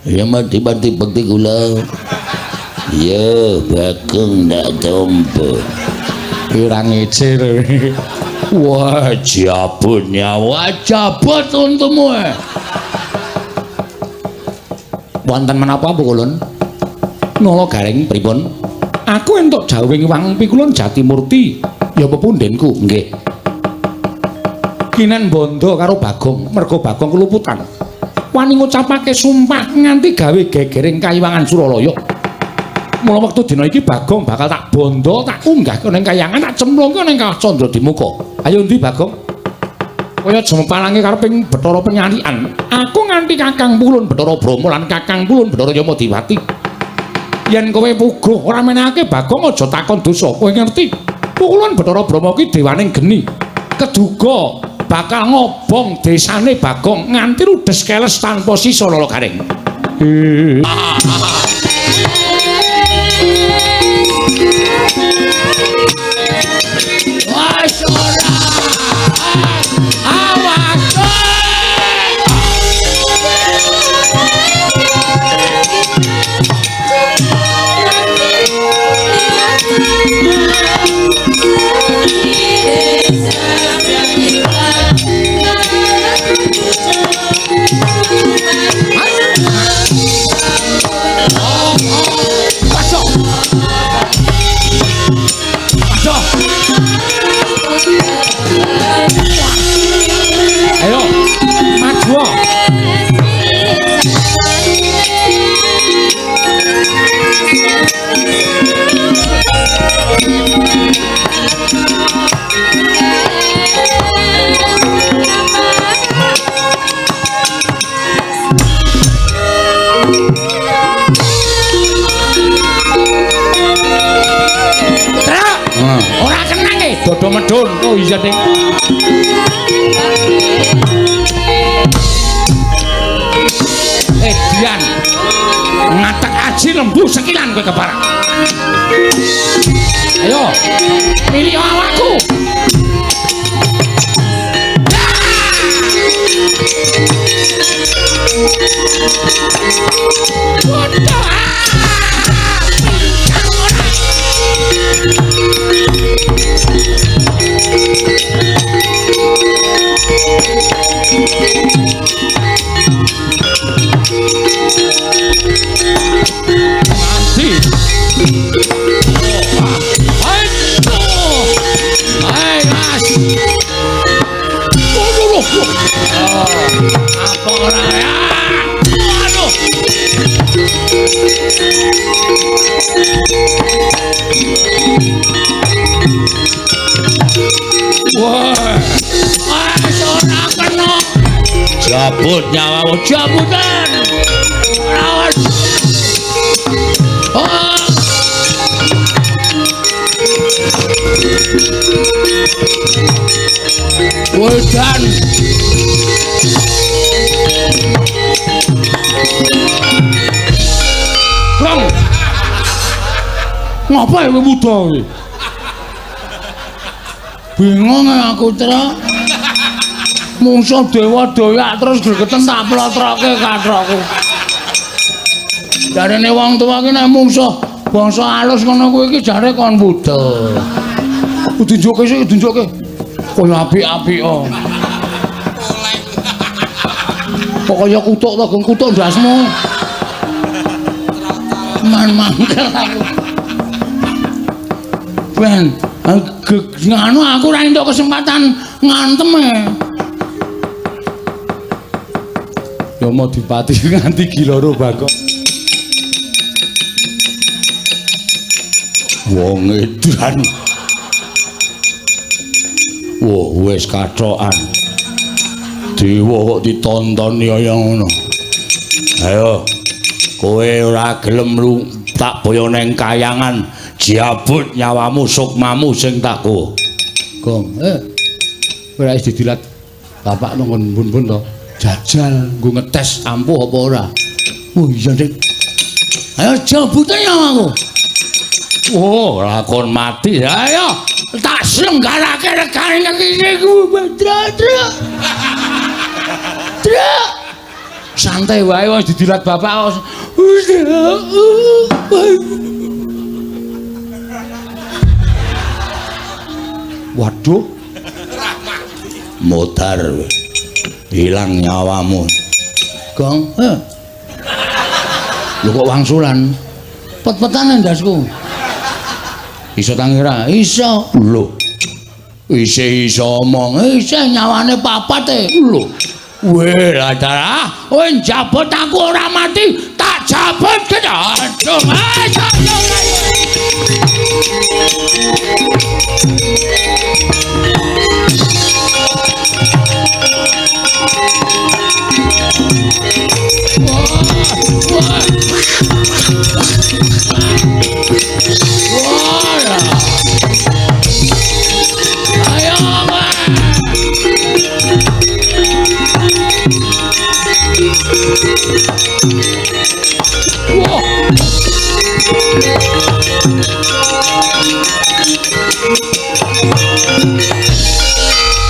Ya mati bakti kula. Ya Bagong ndak tompo. Ora ngecer. Wah, jabut nyawa, jabut untumu. Wonten menapa Pukulun? Nala Garing pripun? Aku entuk jawing Wang Pikulun Jatimurti. Ya pepundenku, nggih. Kinen bondo karo Bagong, merga Bagong keluputan. Wani ngucapake sumpah nganti gawe gegering Kayiwangan Suralaya. Mula wektu dina iki Bagong bakal tak bondo, tak unggah ning kayangan, tak cemplungke ning Kawah Candradimukha. Ayo ndi Bagong? Kaya jempalange kareping Bathara Penyalian. Aku nganti Kakang Pulun Bathara Brama lan Kakang Pulun Bathara Yamadiwati. Yen kowe puguh ora menehake Bagong aja takon dosa. Kowe ngerti? Pukulun Bathara Brama ki dewaning geni. Keduga bakal ngobong desane Bagong nganti rudes keles tanpa sisa Nala Garing. Ayo, maju. Ora kenang e, dodo medun. Oh iya, Ding. Dian ngatek aji lembu sekilan kowe keparang. Ayo, milih awakku. Apa ora ya? Aduh. Wah. Ora kena. Jabut nyawamu, jabutan. Lawan. Oh. Wedan. Bang. Ngapa ya muda iki? Bingung aku, Tra. Mungsuh dewa doyak terus gregeten tak plotroke kathokku. Jarene wong tuwa ki nek mungsuh bangsa alus ngono kuwi iki jare kon budal. Tunjuke sik, tunjuke. Kaya apik-apik oh. Pokoknya kutuk to, geng kutuk ndasmu. Man mangkel aku. Ben, nganu aku ora entuk kesempatan ngantem e. Yamadipati nganti giloro Bagong. Wong edan. Wah, wis kathokan. Dewa kok ditontoni kaya ngono. Ayo, kowe ora gelem tak boyo neng kayangan, jabut nyawamu sukmamu sing tak kowe. Gong, ora wis didilat bapak nang mbun-mbun to. Jajal nggo ngetes ampuh apa ora. Oh iya, Dik. Ayo jabut nyawamu. Oh, lakon mati. Ayo, tak slenggarake regane iki ku, Dra. Santai wae wis didilat bapak. Waduh. Modar hilang nyawamu. Gong, lho kok wangsulan? Pet-petan ndasku. Iso tangira? Iso. Lho. Iso omong, iso nyawane papat e. Lho. Weh, ladara, kowe njabut aku ora mati, tak jabut kedadung.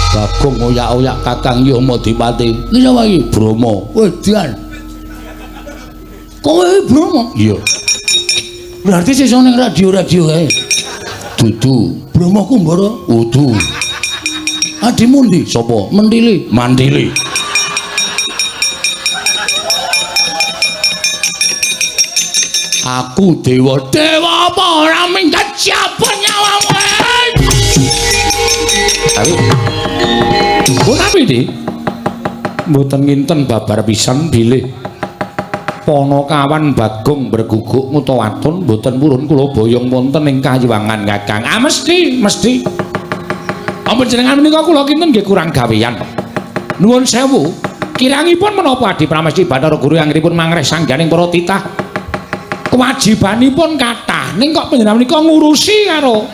Bagong oyak-oyak Kakang Yamadipati. Iki sapa iki? Brama. Wedian. Kowe Brama? Iya. Berarti sesuk ning radio-radio kae. Dudu. Brama Kumbara? Udu. Adimu ndi? Sapa? Mentili. Mandili. Aku dewa apa ora minggat cabut nyawamu. Tapi di mboten nginten babar pisan bilih Panakawan Bagong berguguk ngutawatun mboten purun kula boyong wonten ing Kayiwangan Kakang. Ah mesti. Ampun jenengan menika kula kinten nggih kurang gawean. Nuwun sewu, kirangipun menapa Adi Pramesti Bathara Guru anggenipun mangreh sangganing para titah. Kewajibanipun kathah ning kok panjenengan menika ngurusi karo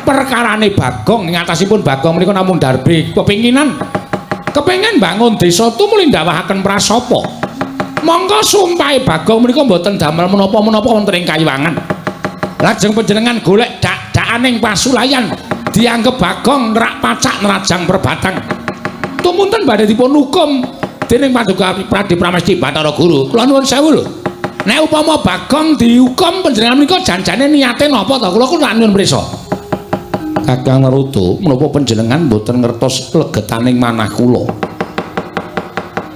perkarane Bagong ing atasipun Bagong menika namung darbe kepengin bangun desa tumuli ndawahaken prasapa. Monggo sumpahe Bagong menika mboten damel menapa-menapa wonten ing Kayiwangan. Lajeng panjenengan golek dak-dakaning pasulayan dianggep Bagong nerak pacak nerajang perbatang. Tumunten badhe dipun hukum dening Paduka Adi Pramesti Bathara Guru. Kula nuwun sewu lho. Nek upama Bagong dihukum panjenengan menika janjane niate napa to? Kula kula nyuwun prisa. Kakang Naruto, menapa panjenengan mboten ngertos legetaning manah kula?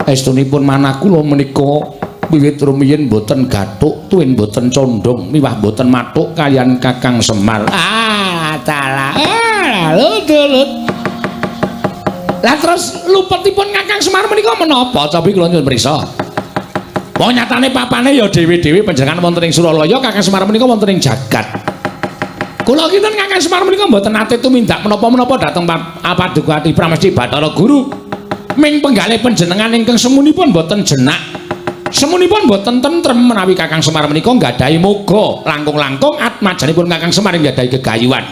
Estunipun manah kula menika wiwit rumiyin mboten gathuk, tuwin mboten condong, miwah mboten mathuk kaliyan Kakang Semar. Lut. Lah terus lupetipun Kakang Semar menika menapa? Tapi kula nyuwun prisa. Wong nyatane papane ya dhewe-dhewe panjenengan wonten ing Suralaya, Kakang Semar menika wonten ing jagat. Kula kinten Kakang Semar menika mboten nate tumindak menapa-menapa dhateng Paduka Adi Pramesti Bathara Guru. Ming penggalih panjenengan ingkang semunipun mboten jenak. Semunipun mboten tentrem menawi Kakang Semar menika nggadahi moga langkung-langkung atmajanipun Kakang Semar nggadahi gegayuhan.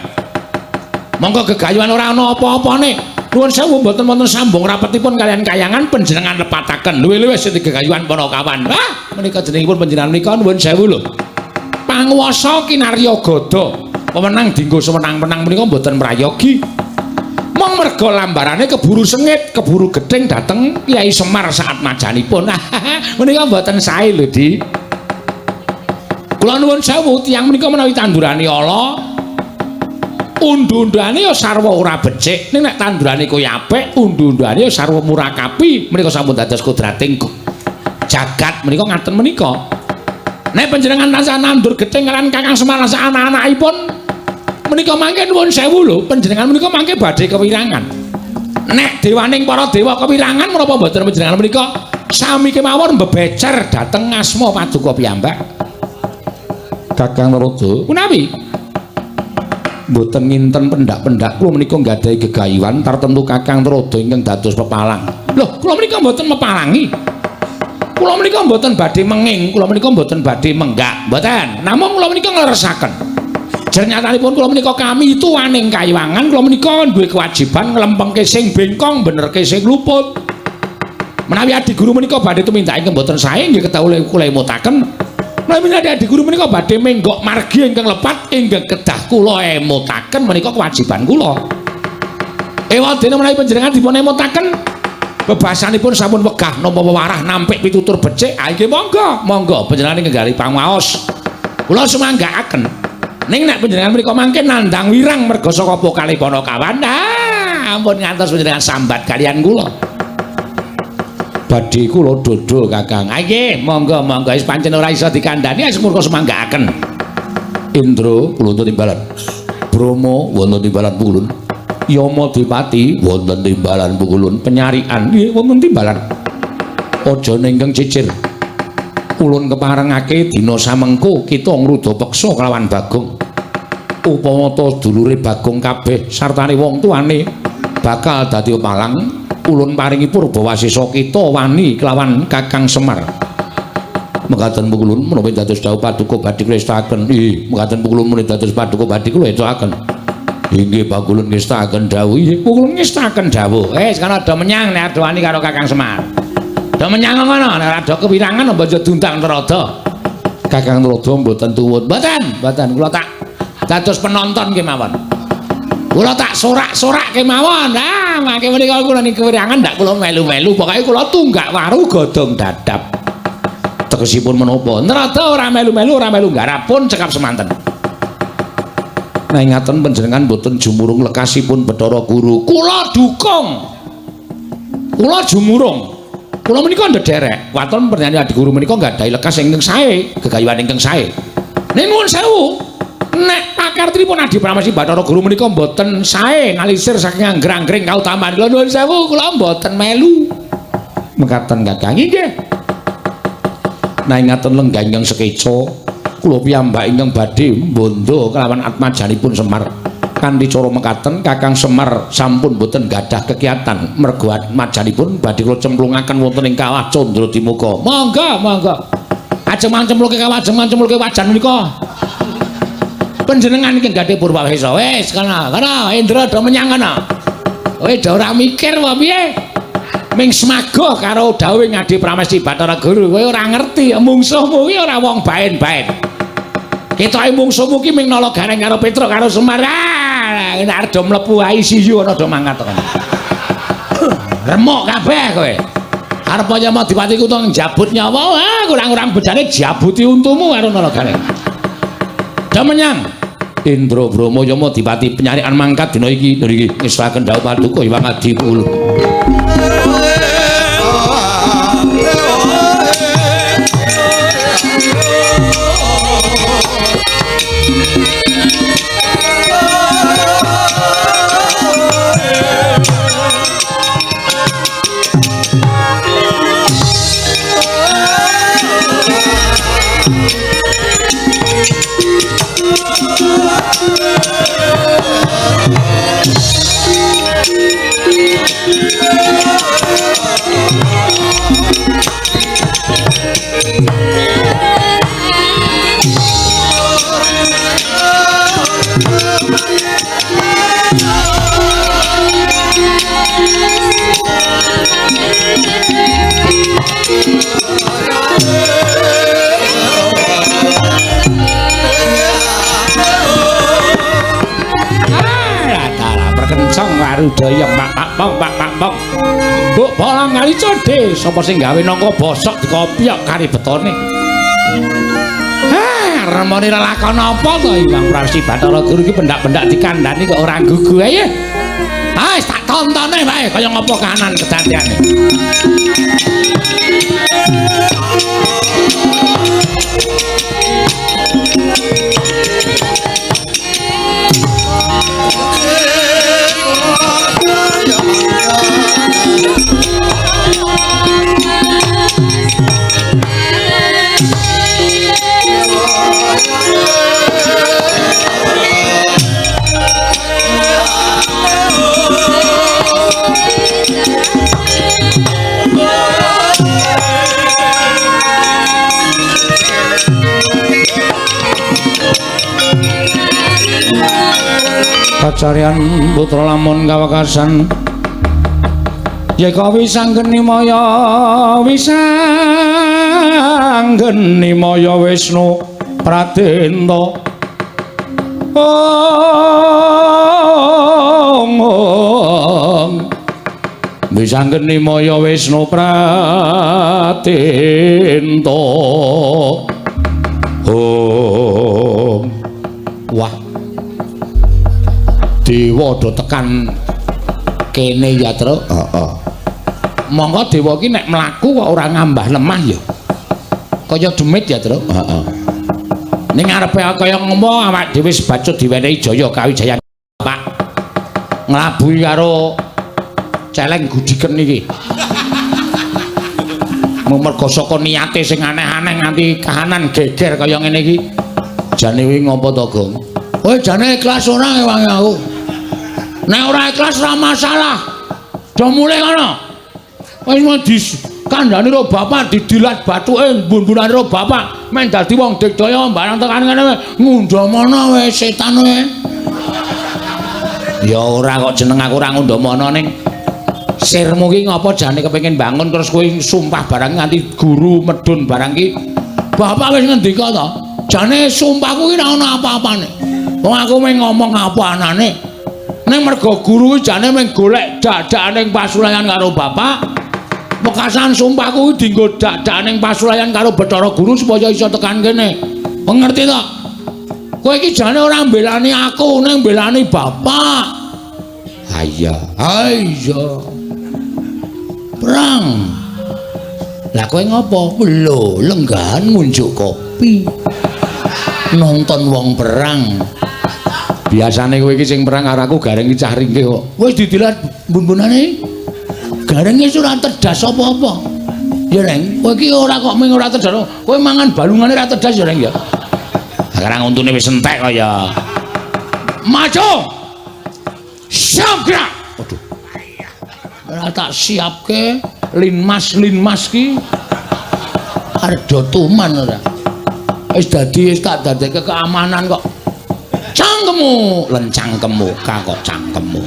Monggo gegayuhan ora ana apa-apane. Nuwun sewu mboten wonten sambung rapetipun kalian Kayangan panjenengan lepataken. Luwih-luwih sing gegayuhan Panakawan. Menika jenengipun panjenengan menika nuwun sewu lho. Panguwasa kinarya gada. Pemenang dinggo semenang-menang menika mboten mrayogi. Mong merga lambarane keburu sengit, keburu gedeng dateng Kyai Semar saat majanipun. Menika mboten sae lho, Di. Kula nuwun sewu tiyang menika menawi tandurane ala undu-undane ya sarwa ora becik, ning nek tandurane kowe apik, undu-undane ya sarwa murakapi. Menika sampun dados kodrating jagat menika ngaten menika. Nek panjenengan tansah nandur gething kaliyan Kakang Semar sak anak-anakipun menika mangke nuwun sewu lho, panjenengan menika mangke badhe kewirangan. Nek dewaning para dewa kewirangan menapa mboten panjenengan menika sami kemawon bebecer dhateng asma Paduka piyambak. Kakang Narada, punawi? Mboten nginten pendak-pendak kula menika nggadahi gegayuhan tartemtu Kakang Narada ingkang dados pepalang. Lho, kula menika mboten mepalangi. Kula menika mboten badhe menging, kula menika mboten badhe menggak, mboten. Namung kula menika ngleresaken. Jar nyatanipun kula menika kami tuwaning Kayiwangan, kula menika duwe kewajiban nglempengke sing bengkong, benerke sing luput. Menawi Adi Guru menika badhe tumindak ingkang mboten sae nggih kula emutaken. Menawi Adi Guru menika badhe menggok margi ingkang lepat ingkang kedah kula emutaken menika kewajiban kula. Ewadene menawi panjenengan dipun emutaken bebasanipun sampun wegah napa wewarah nampik pitutur becik. Ha nggih monggo panjenengan nggali pangaos. Kula sumanggaaken. Ning nek panjenengan mriku mangke nandhang wirang merga saka pokale Panakawan. Ampun ngantos panjenengan sambat kalian kula. Badhe kula dodol Kakang. Ha nggih monggo wis pancen ora iso dikandhani asmurka sumanggaaken. Indra kula timbalan. Bromo wonten timbalan Pukulun. Yama Dipati wonten timbalan Pukulun. Penyarian nggih wonten timbalan. Aja ningkeng cicir. Ulun keparengake dina samengko kita ngruda peksa kelawan Bagong. Upama ta dulure Bagong kabeh sartane wong tuane bakal dadi palang, ulun paringi purbawasisa kita wani kelawan Kakang Semar. Mekaten Pukulun menawi dados dawuh paduka badhe kula estakaken. Nggih, mekaten Pukulun menawi dados paduka badhe kula estakaken. Inggih Pukulun ngestakaken dawuh. Nggih, Pukulun ngestakaken dawuh. Wis kana ada menyang nek ada wani karo Kakang Semar. Ada menyang ngono nek ada kewirangan mbok duntang Narada. Kakang Narada mboten tuwun. Mboten kula tak dados penonton kemawon. Kula tak sorak-sorak kemawon. Mangke menika kula ning kewirangan ndak kula melu-melu, pokoke kula tunggak waru godhong dadap. Tegesipun menapa? Narada ora melu-melu, ora melu nggarap pun cekap semanten. Nah ingaten panjenengan boten jumurung lekasipun Bathara Guru. Kula dukung. Kula jumurung. Kula menika ndederek. Waton pernyanyi Adi Guru menika nggadahi lekas ingkang sae, gegayuhan ingkang sae. Ning nuwun sewu, nek pakartinipun Adi Pramesti Bathara Guru menika boten sae ngalisir saking anggrang-angring kautamaan. Kula nuwun sewu, kula boten melu. Mekaten Kakang nggih. Nah ingaten lenggah ingkang sekeca kula piyambak ingkang badhe mbondo kelawan atmajanipun Semar. Kanthi cara mekaten Kakang Semar sampun boten gadah kegiatan mergo atmajanipun badhe kula cemplungaken wonten ing kawah Candradimukha. Monggo. Ajeng mancemluke kawah, ajeng mancemluke wajan menika. Panjenengan iki gadhe purwawisa. Wis kana Indra do menyang kana. Kowe do ora mikir apa piye? Ming semagoh karo dawuh Adi Pramesti Bathara Guru. Kowe ora ngerti mungsuhmu kuwi ora wong baen-baen. Ketoke mungsuhmu ki ming nala gareng karo Petruk karo Semar. Nek arep mlebu ICU ana do mangkat kok. Remuk kabeh kowe. Arep Yama Dipati ku tong jabut nyawa, kurang-kurang bedane jabuti untumu karo nala gareng. Do menyang Indra Brahma Yama Dipati penyarian mangkat dina iki niki ngestaken dawuh paduka Hyang Adi Pukulun. Warudaya pak. Mbok bolang kali codhe sapa sing gawe nangka bosok dikopiok kari betone. Remone lelakon apa to Hyang Pramesti Bathara Guru iki pendak-pendak dikandhani kok ora gugu ae. Wis tak tontone wae kaya ngapa kahanan kedadeane. Pacarian putra lamun kawekasan yeka wisanggeni maya Wisnu Pratenta bisa geni maya Wisnu Pratinta wah dewa do tekan kene ya Tru monggo dewa ki nek mlaku kok ora ngambah lemah ya kaya demit ya Tru ning ngarepe kaya ngomong awak dhewe sebacut diwenehi jaya kawijayan Pak nglabui karo celeng gudiken iki mergo saka niate sing aneh-aneh nganti kahanan geger kaya ngene iki jane kuwi ngopo to Gong kowe jane ikhlas ora ewangi aku nek ora ikhlas ora masalah do mulih ngono wis mau dikandhani karo bapak didilat bathuke mbun-bunane karo bapak men dadi wong digdaya barang tekan ngene ngundamono wis setan kowe ya ora kok jeneng aku ora ngundamono ning sirmu ki ngopo jane kepengin bangun terus kowe sumpah barang nganti guru medun barang ki bapak wis ngendika to jane sumpahku ki ora ana apa-apane wong aku mung ngomong apa anane ning mergo guru ki jane mung golek dadane pasulayan karo bapak mekasan sumpahku ki dienggo dadane pasulayan karo Bathara Guru supaya iso tekan kene ngerti to kowe iki jane ora mbelani aku ning mbelani bapak iya perang lah kowe ngopo lho lenggahan ngunjuk kopi nonton wong perang biasane kowe iki sing perang karo aku gareng iki cah ringkih kok wis didilat mbun-bunane gareng wis ora tedas apa-apa ya Reng kowe iki ora kok mung ora tedas kowe mangan balungane ora tedas ya Reng ya sekarang untune wis entek kaya maju siap gerak waduh ora tak siapke linmas ki arep tuman ora wis dadi wis tak dadeke keamanan kok cangkemmu lencang kemuka kok cangkemmu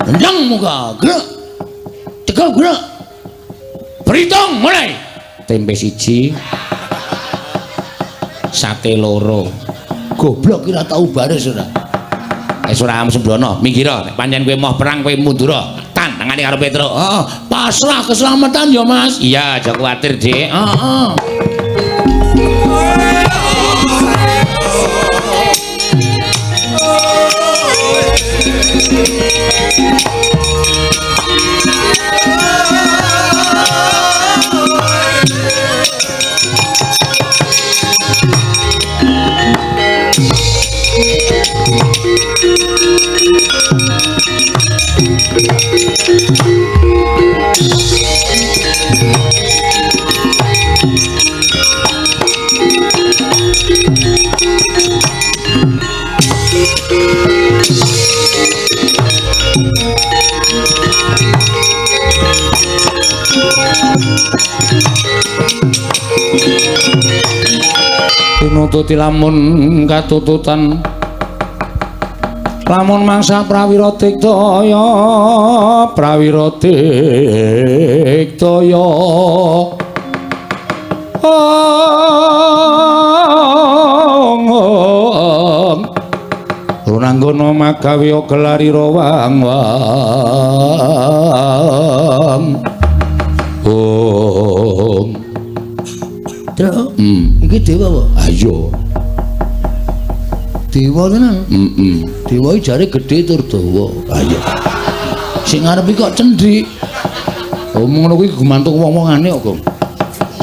lencang muka gerak tegak gerak berhitung mulai tempe siji sate loro goblok kira tau baris ora ora sembrono minggiro nek pancen kowe mau perang kowe mundur tangane karo Petro pasrah keselamatan ya Mas iya aja kuwatir Dik pinututi lamun katututan lamun mangsa prawira digdaya runanggana magawe gelarira wang-wang Tru, iki dewa apa? Ayo. Dewa tenan? Dewa iki jare gedhe tur dawa. Ayo. Sing ngarep iki kok cendhik. Omong ngono kuwi gumantung wong-wongane kok, Gong.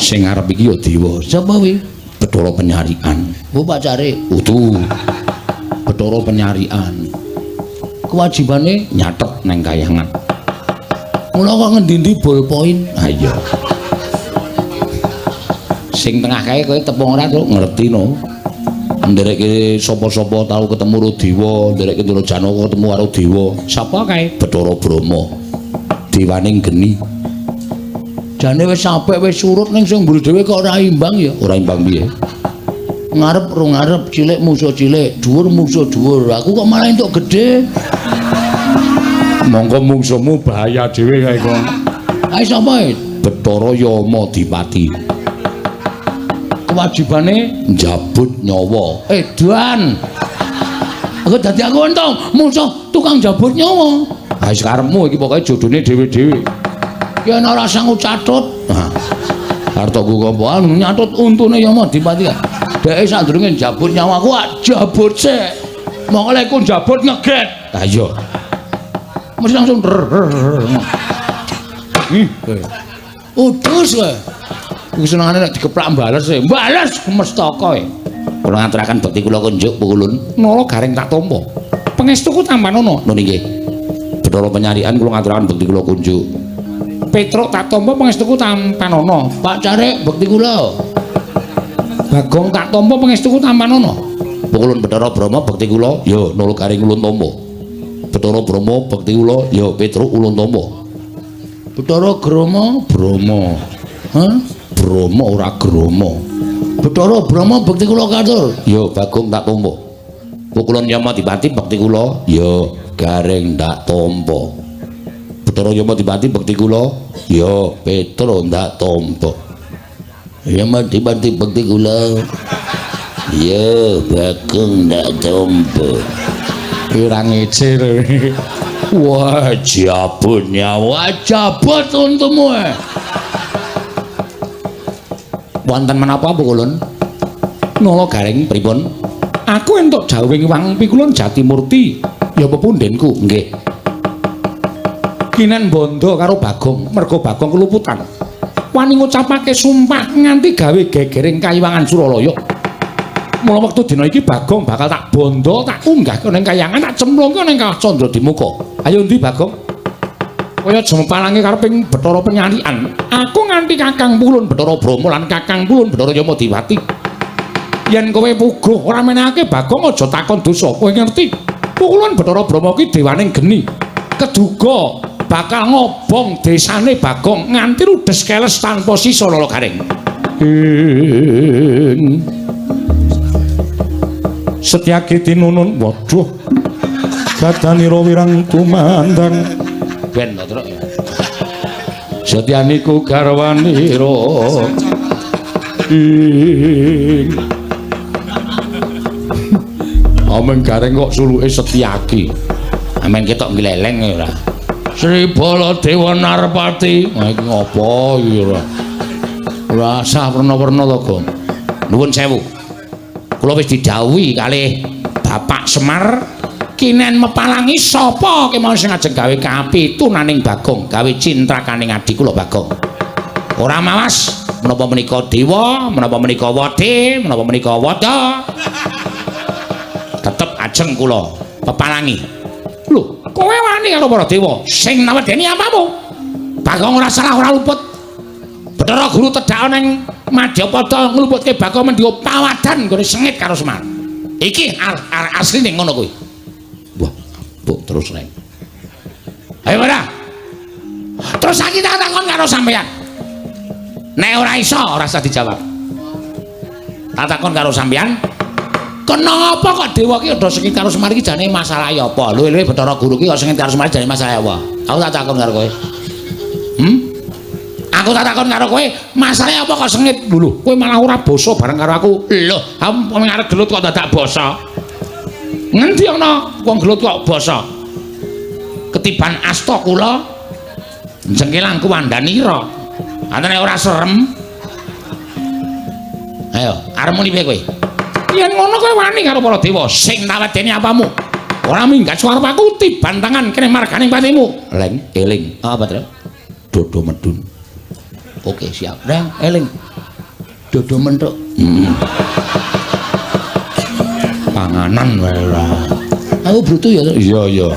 Sing ngarep iki ya dewa. Sapa kuwi? Bathara Penyarian. Oh, pacare. Utuh. Bathara Penyarian. Kewajibane nyatet nang kayangan. Mula kok ngendi-endi ballpoint? Ayo. Sing tengah kae kowe tepung ora Truk ngerti no. Ndereke sapa-sapa tau ketemu karo dewa, ndereke Ndara Janaka ketemu karo dewa. Sapa kae? Bathara Brahma. Dewaning geni. Jane wis sampe wis surut ning sing mburi dhewe kok ora imbang ya. Ora imbang piye? Ngarep rung ngarep, cilik musuh cilik, dhuwur musuh dhuwur. Aku kok malah entuk gedhe. Monggo mungsuhmu bahaya dhewe kae kok. Ae sapa e? Bathara Yama Dipati. Kewajibane njabut nyawa. Dan. Aku dadi aku entong musuh tukang jabut nyawa. Ha sekaremmu iki pokoke jodone dhewe-dhewe. Ya ana rasa ngucatut. Harta ku apa nyatut untune ya mau dipati. Dheke sadurunge jabut nyawaku jabut sik. Monggo lek ku jabut ngeget. Ha iya. Mesti langsung udus kowe. Ku senengane nek dikeplak mbales e. Mbales mestaka e. Kula ngaturaken bekti kula kunjuk pukulun. Nala garing tak tampa. Pangestuku tampanono. Lho nggih. Bathara penyarian kula ngaturaken bekti kula kunjuk. Petruk tak tampa pangestuku tampanono. Pak Carek bekti kula. Bagong tak tampa pangestuku tampanono. Pukulun Bathara Brahma bekti kula ya nala garing ulun tampa. Bathara Brahma bekti kula ya Petruk ulun tampa. Bathara Brahma Hah? Brahma ora Grama. Bathara Brahma bekti kula katur. Ya Bagong tak tampa. Pukulun Yamadipati bekti kula ya garing tak tampa. Bathara Yamadipati bekti kula ya Petruk tak tampa. Yamadipati bekti kula ya Bagong tak tampa. Ora ngecir. Wah, jabut nyawa, jabut untukmu. Wonten menapa pukulun? Nala garing pripun? Aku entuk jawing wang pikulun Jatimurti. Ya pepundenku, nggih. Kinen bondo karo Bagong, merga Bagong keluputan. Wani ngucapake sumpah nganti gawe gegering Kayiwangan Suralaya. Mula wektu dina iki Bagong bakal tak bondo, tak unggah ning kayangan, tak cemplungke ning Kawah Candradimuka. Ayo ndi Bagong? Kaya jempalange kareping Bathara Penyalian. Aku nganti Kakang Pulun Bathara Brahma lan Kakang Pulun Bathara Yamadipati. Yen kowe puguh ora menehake Bagong aja takon dosa. Kowe ngerti? Pukulun Bathara Brahma ki dewaning geni. Keduga bakal ngobong desane Bagong nganti ludes keles tanpa sisa lala garing. Setyaki tinunun, waduh. Badanira wirang tumandang. Ben to, Truk. Setyaniku garwanira. Ameng gareng kok suluke Setyaki. Ameng ketok gleleng ora. Sri Baladewa Narpati. Ha iki ngopo iki ora? Ora sah werna-werna to, Gong. Nuwun sewu. Kula wis didhawuhi kalih Bapak Semar kinen mepalangi sapa kemawon sing ajeng gawe kapitunaning Bagong, gawe cintrakaning adi kula Bagong. Ora mawas menapa menika dewa, menapa menika wadi, menapa menika wada. Tetep ajeng kula pepalangi. Lho, kowe wani karo para dewa sing nawedeni apamu? Bagong ora salah ora luput. Bathara Guru tedhak ning Madyapada ngluputke Bagong mendika pawadan nggone sengit karo Semar. Iki asline ngono kuwi. Wah, mbok terus rek. Ayo ora. Terus saiki tak takon karo sampeyan. Nek ora iso ora usah dijawab. Tak takon karo sampeyan. Kenapa kok dewa ki udah sengit karo Semar iki jane masalah ya apa? Lho Bathara Guru ki kok sengit karo Semar jane masalah apa? Aku tak takon karo kowe. Aku tak takon karo kowe, masalahe apa kok sengit? Lho, kowe malah ora basa bareng karo aku. Lho, kamu arep gelut kok dadak basa. Ngendi ana wong gelut kok basa? Ketiban asta kula jengkelang kuwandanira. Antene ora serem. Ayo, arep muni piye kowe? Yen ngono kowe wani karo para dewa sing nawedeni apamu? Ora minggat suarep aku tiban tangan kene marganing patimu. Leng, eling. Apa, Tru? Dodo medun. Oke, siap. Reng, eling. Dodo mentuk. Panganan wae ora. Aku brutu ya. Iya, iya.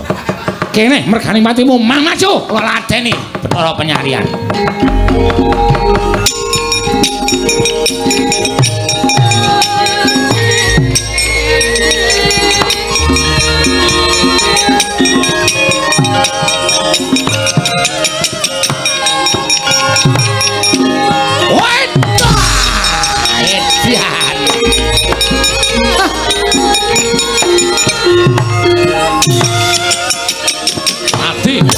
Kene mergane matimu, Mang Maju, kula ladeni Bathara Penyarian.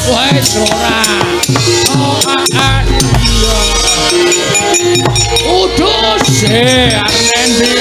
Wes ora. Udus arep endi?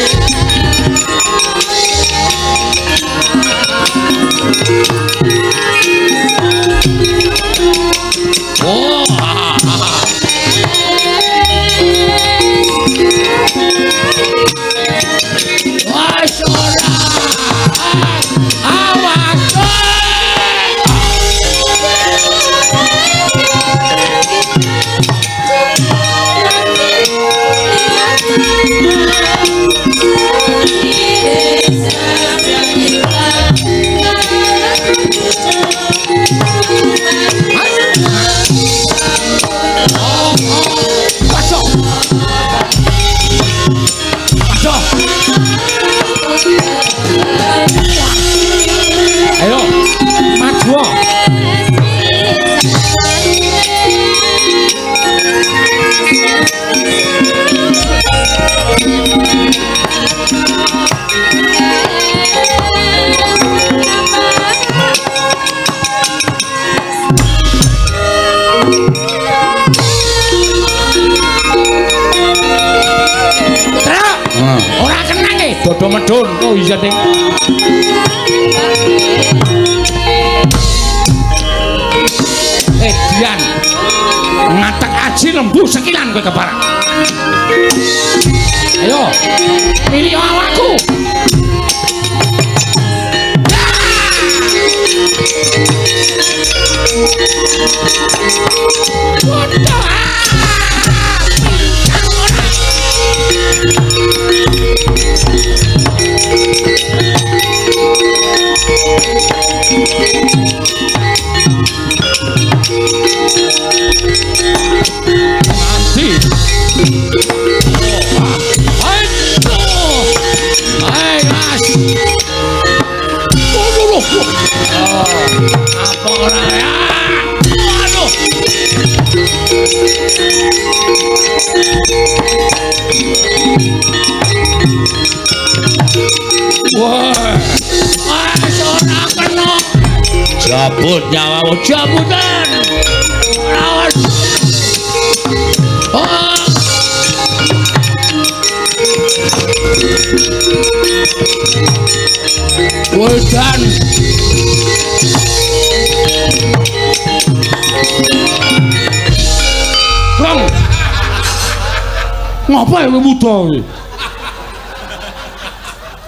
Aja. Ayo, maju. Ora kenang e, dodo medun. Oh iya, Ding. Dian. Ngatek aji lembu sekilan kowe keparang. Ayo. Pilih awakku. Jabut nyawamu, jabutan. Awas. Wedan. Bang. Ngapa kowe muda iki?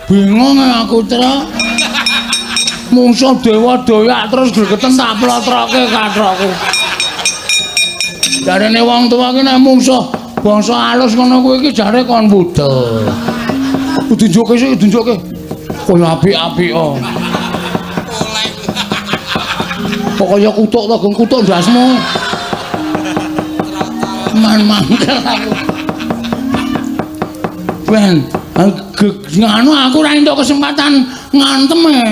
Bingung aku, Tra. Mungsuh dewa doyak terus gregeten tak plotroke kathokku. Jarene wong tuwa ki nek mungsuh bangsa alus ngono kuwi iki jare kon budal. Ditunjukke sik, ditunjukke. Kaya apik-apik oh. Pokoknya kutuk to, kutuk ndasmu. Man-mangkel aku. Ben, nganu aku ora entuk kesempatan ngantem e.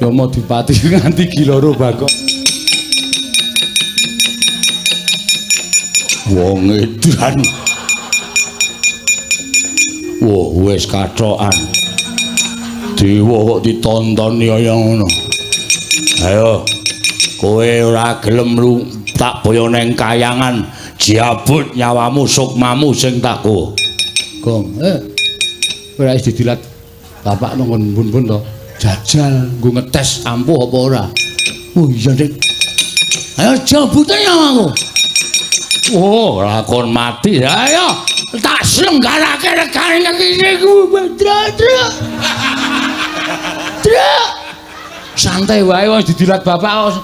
Ya mau dipati nganti giloro Bagong. Wong edan. Wah, wis kathokan. Dewa kok ditontoni kaya ngono. Ayo. Kowe ora gelem lu tak boyo neng kayangan, jabut nyawamu sukmamu sing tak ko. Gong, ora wis didilat bapak nang bun-bun to. Jajal nggo ngetes ampuh apa ora. Oh iya, Dik. Ayo jabutan nyawamu. Oh, lakon mati. Ayo tak slenggarake regane iki ku, Dra. Santai wae wis didilat bapak.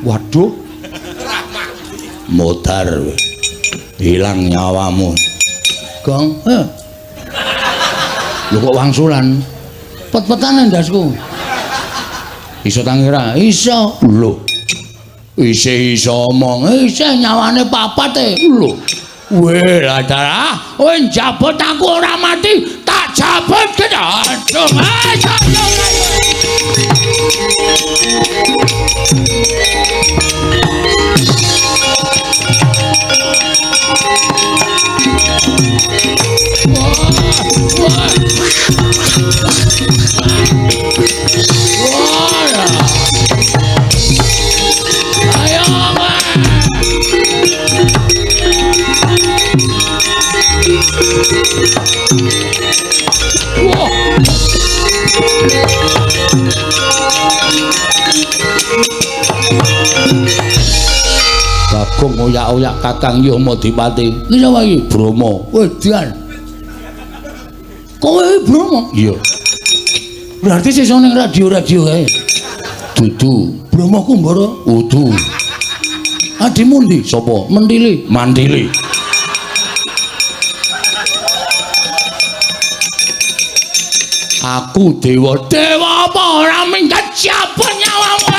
Waduh. Modar hilang nyawamu. Gong, lho kok wangsulan? Pet-petan ndasku. Iso tangira? Iso. Lho. Iso omong. Iso nyawane papat e. Lho. Weh, ladara, kowe jabut aku ora mati, tak jabut kedadung. Bagong oyak-oyak Kakang Yamadipati. Iki sapa iki? Brama. Wedan. Kowe Brama? Iya. Berarti sesuk ning radio-radio kae. Dudu. Brama Kumbara? Udu. Adimu ndi? Sapa? Mentili. Mandili. Aku dewa apa ora minggat jabut nyawamu.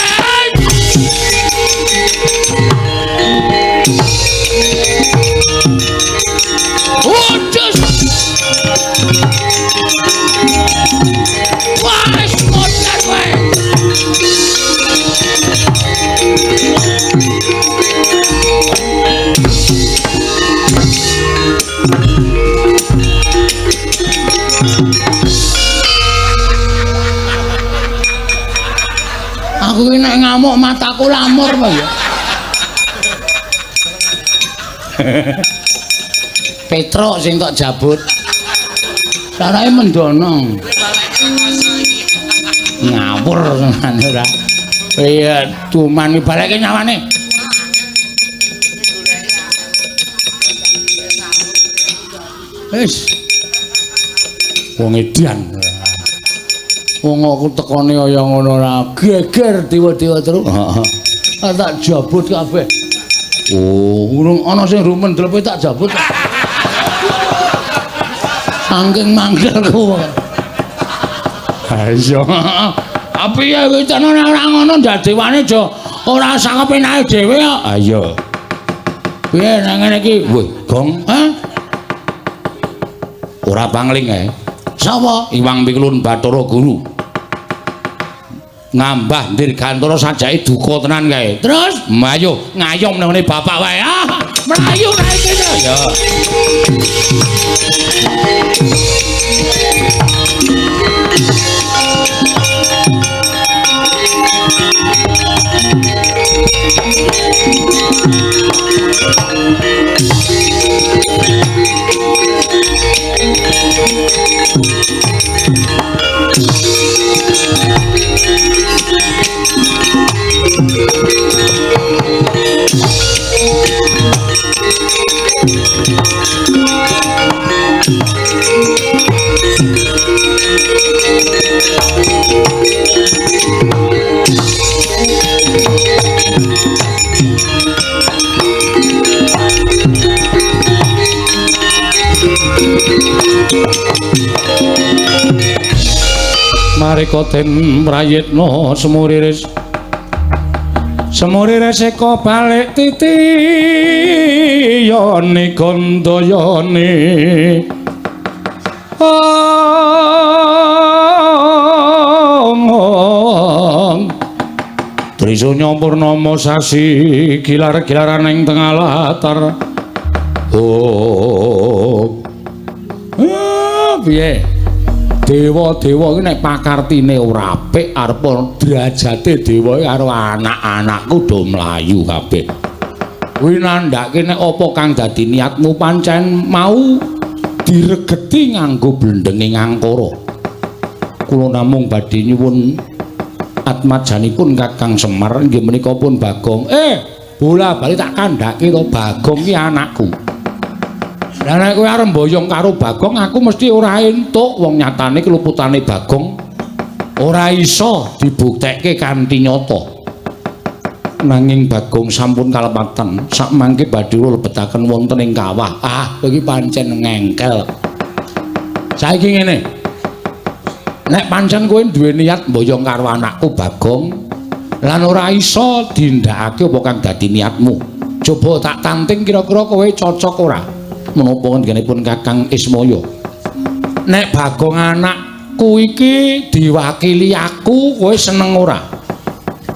nek ngamuk mataku lamur apa ya? Petruk sing tok jabut. Sarake mendono. Ngawur tenan ora. Iya, cuman ibaleke nyawane. Wis. Wong edan. Wong aku tekone kaya ngono ora geger tiba-tiba terus. Heeh. Tak jabut kabeh. Oh, urung ana sing rumendel tak jabut. Saking mangkelku. Ha iya. Tapi ya wis ana ora ngono ndadewane aja ora usah kepenake dhewe kok. Ha iya. Piye nang ngene iki? Wih, Gong. Hah? Ora pangling ae. Sapa? Iwang Pikulun Bathara Guru. Ngambah dirgantara sajake duka tenan kae. Terus, ayo ngayom nang ngene bapak wae. Ah, mlayu kae kene. Ya. Marika den prayitna semuriris eka balik titiyane gandayane Trisanya purnama sasi gilar-gilaran ing tengah latar. Oh. Piye? Dewa-dewa iki nek pakartine ora apik arep derajate dewa karo anak-anakku do mlayu kabeh. Kuwi nandhake nek apa kang dadi niatmu pancen mau diregeti nganggo blendenge ngangkara. Kula namung badhe nyuwun atmajanipun Kakang Semar inggih menika pun Bagong. Bola-bali tak kandhake to Bagong ki anakku. Lah nek kowe arep mboyong karo Bagong aku mesti ora entuk wong nyatane keluputane Bagong ora iso dibuktekke kanthi nyata. Nanging Bagong sampun kalepatan sak mangke badhe lebetaken wonten ing kawah. Ah, iki pancen ngengkel. Saiki ngene. Nek pancen kowe duwe niat mboyong karo anakku Bagong lan ora iso dindakake apa kang dadi niatmu. Coba tak tanting kira-kira kowe cocok ora? Menapa ngenipun Kakang Ismaya. Nek Bagong anakku iki diwakili aku, kowe seneng ora?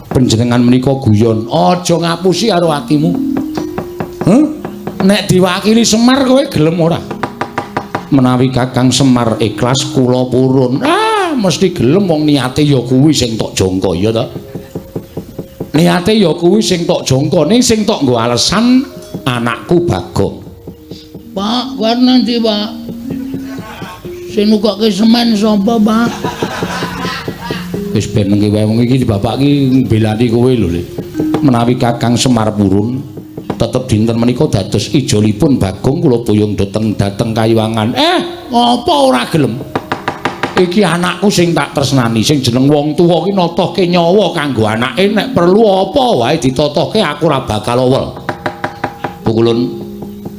Panjenengan menika guyon, aja ngapusi karo atimu. Nek diwakili Semar kowe gelem ora? Menawi Kakang Semar ikhlas kula purun. Mesti gelem wong niate ya kuwi sing tok jangka ya ta. Niate ya kuwi sing tok jangka, ning sing tok nggo alasan anakku Bagong. Pak, kuwi nanti, Pak. Sing nukokke semen sapa, Pak? Wis ben nengke wae wong iki bapak iki mbelani kowe lho, Le. Menawi Kakang Semar purun, tetep dinten menika dados ijolipun Bagong kula boyong dhateng Kayuwangan. Apa ora gelem? Iki anakku sing tak tresnani, sing jeneng wong tuwa ki notohke nyawa kanggo anake nek perlu apa wae ditotohke aku ora bakal owel. Pukulun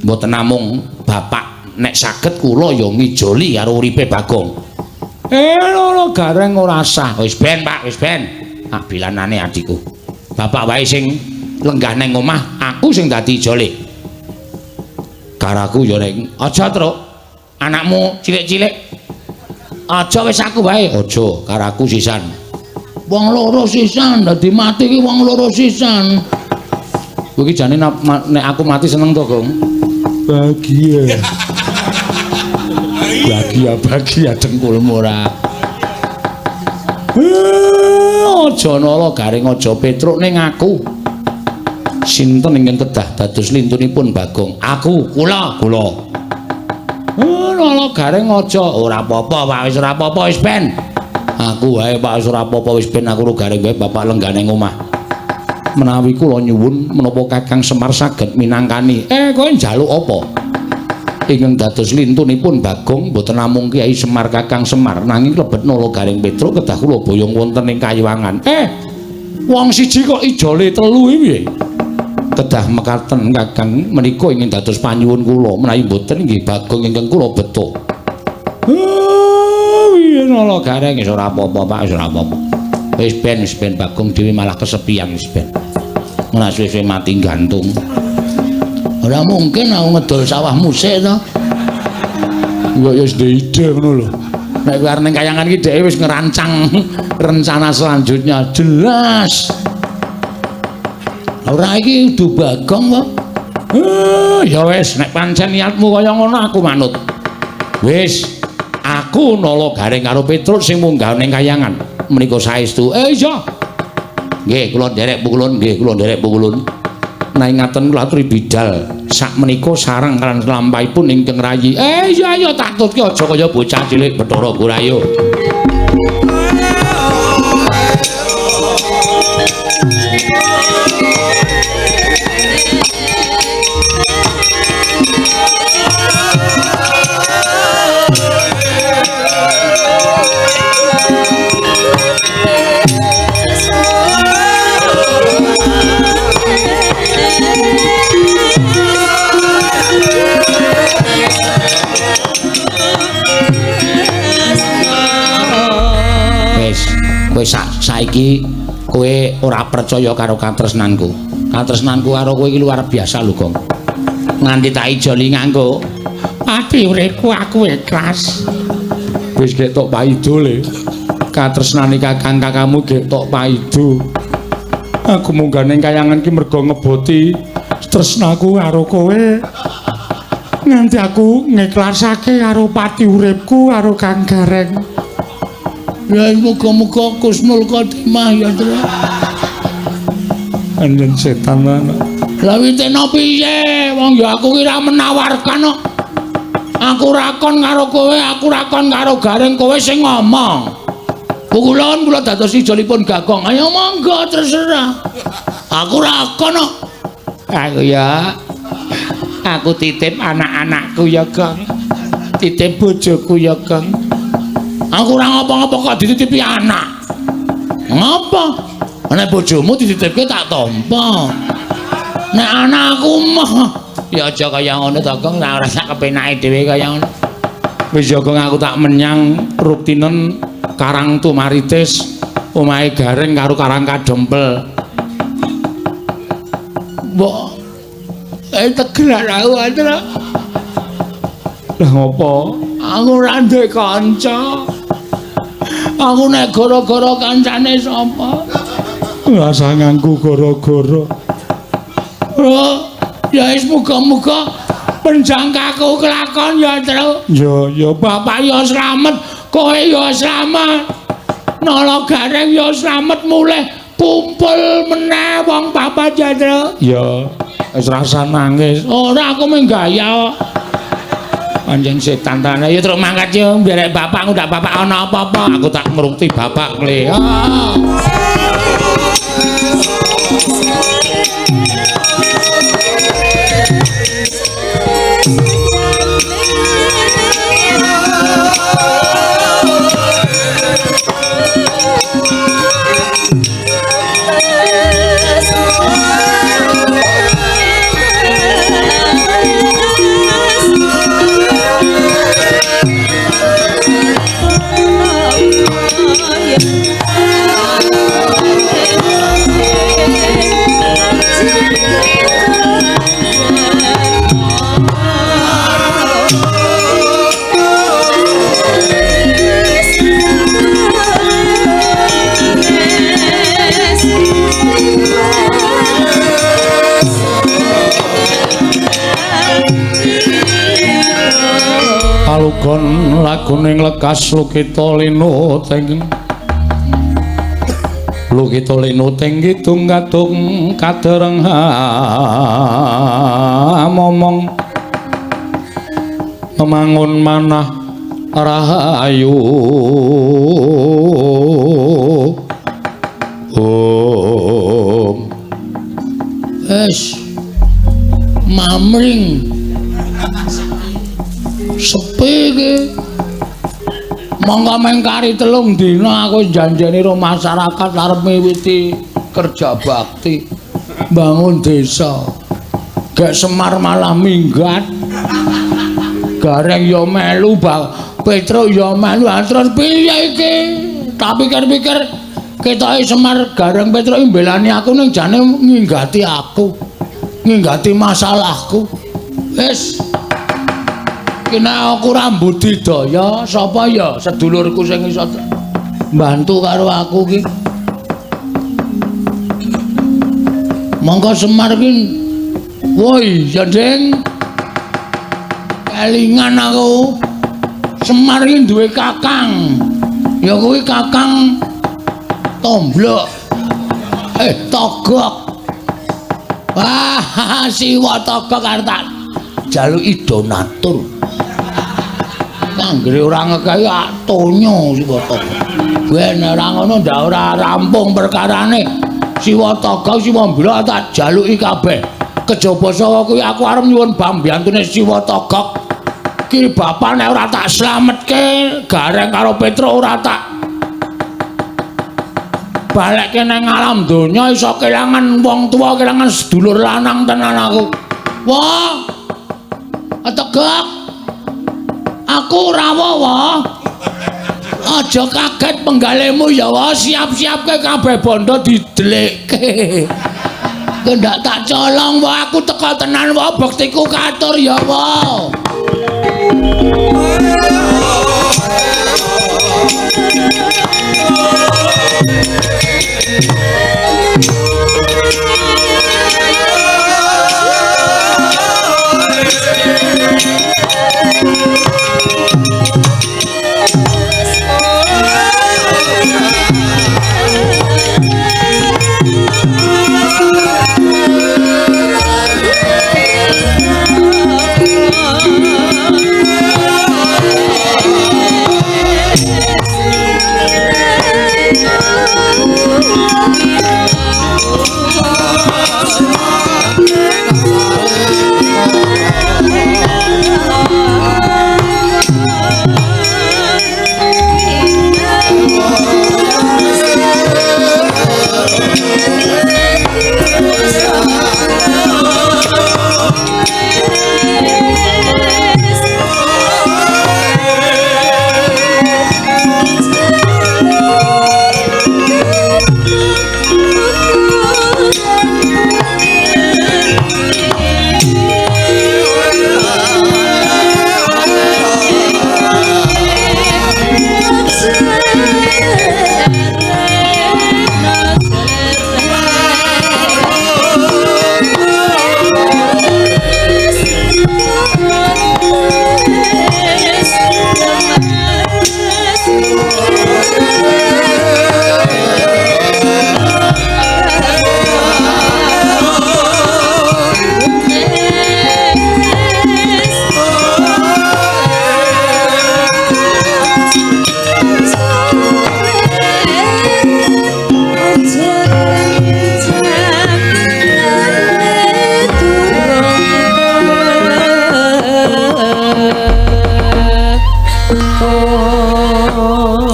mboten namung bapak nek saged kula ya ngijoli karo uripe Bagong. Lho gareng ora sah. Wis ben Pak, wis ben. Tak bilanane adikku. Bapak wae sing lenggah nang omah, aku sing dadi ijole. Karaku ya ning aja truk. Anakmu cilik-cilik. Aja wis aku wae. Aja karaku sisan. Wong loro sisan, dadi mati ki wong loro sisan. Kowe iki jane nek aku mati seneng to, Gong? Bahagia. Bahagia dengkulmu ora. aja nala garing aja petruk ning aku. Sinten ingkang kedah dados lintunipun Bagong? Aku, kula. Nala garing aja ora apa-apa, Pak, wis ora apa-apa wis ben. Aku wae Pak, wis ora apa-apa wis ben aku garing wae Bapak lenggane omah. Menawi kula nyuwun menapa Kakang Semar saged minangkani. Kowe njaluk apa? Ingkang dados lintunipun Bagong boten namung Kyai Semar Kakang Semar nanging lebet nala garing Petruk kedah kula boyong wonten ing Kayiwangan. Wong siji kok ijole telu piye? Kedah mekaten Kakang menika ingin dados panyuwun kula menawi boten nggih Bagong ingkang kula beto. Piye nala garing wis ora apa-apa Pak, wis ora apa-apa. Wis ben Bagong dhewe malah kesepian wis ben. Ora suwe mati gantung. Ora mungkin aku ngedol sawah musik to. Ya wis ide ngono lho. Nek kuwi arep ning Kayangan iki dhewe wis ngerancang rencana selanjutnya jelas. Ora iki udu Bagong kok. Ya wis nek pancen niatmu kaya ngono aku manut. Wis aku nala garing karo Petruk sing munggah ning Kayangan. Menika saestu. Iya. Nggih, kula nderek pukulun. Nai ngaten kula aturi bidal. Sak menika sareng kan lampahipun ingkang rayi. Iya takutke aja kaya bocah cilik Bathara Gurayu. Kowe saiki kowe ora percaya karo katresnanku. Katresnanku karo kowe iki luar biasa lho, Gong. Nganti tak ijoli nganggo pati uripku aku ikhlas. Wis ketok paido le. Katresnane kakang-kakangmu ketok paido. Aku munggah ning Kayangan ki mergo ngeboti tresnaku karo kowe. Nganti aku ngiklasake karo pati uripku karo Kang Gareng. Ya muga-muga kusnul khotimah ya, Tru. Anjen setan ana. Lah witena piye? Wong ya aku ki ra menawarkan kok. Aku rakon karo kowe, aku rakon karo Gareng, kowe sing ngomong. Pukulun kula dados ijolipun Gagong. Ayo monggo terserah. Aku rakon kok. Aku ya. Aku titip anak-anakku ya, Gong. Titip bojoku ya, Gong. Aku ora ngapa-ngapa kok dititipi anak. Ngapa? Nek bojomu dititipke tak tampa. Nek anakku mah ya aja kaya ngono to, Gong, ora sak kepenake dhewe kaya ngono. Wis ya, Gong, aku tak menyang rutinen Karang Tumaritis, omahe Gareng karo Karang Kadempel. Mbok tegel aku antara. Lah ngopo? Aku ora duwe kanca. Aku nek gara-gara kancane sapa? Rasa nganggo gara-gara. Ya wis muga-muga penjangkaku kelakon ya, Tru. Ya bapak ya slamet, kowe ya slamet. Nala Gareng ya slamet mulih kumpul meneh wong papat ya, Tru. Ya wis rasa nangis. Ora aku mung gaya kok. Anjing setan tanah ya terus mangkat ya biar bapakku ndak bapak ana apa-apa aku tak ngrukti bapak kle. Palugon laguning lekas lukita linu teng Lukita linuting kidung kadung kadereng momong memangun manah rahayu wes mamring sepi iki monggo mengkari 3 dina aku janjeni karo masyarakat arep miwiti kerja bakti bangun desa gak Semar malah minggat Gareng ya melu Petruk ya melu terus piye iki tak pikir-pikir ketoke Semar Gareng Petruk mbelani aku ning jane nginggati aku nginggati masalahku wis kena aku rambut didaya sapa ya sedulurku sing iso bantu karo aku ki monggo Semar ki woi jendeng kelingan aku Semar ki duwe kakang ya kuwi kakang Tomblok Togok wah siwa Togok arep tak jaluki donatur anggere ora ngekeki tonyo siwa Togok ben ora ngono ndak ora rampung perkarane siwa Togok siwa Blok tak jaluki kabeh kejaba saka kuwi aku arep nyuwun bambantune siwa Togok ki bapane ora tak slametke Gareng karo Petruk ora tak balekke nang alam donya iso kelangan wong tuwa kelangan sedulur lanang tenan aku wah Togok aku rawa wah aja kaget penggalemu ya wah siap-siapke kabeh bondo didelekke ndak tak colong wah aku teko tenan wah bektiku katur ya wah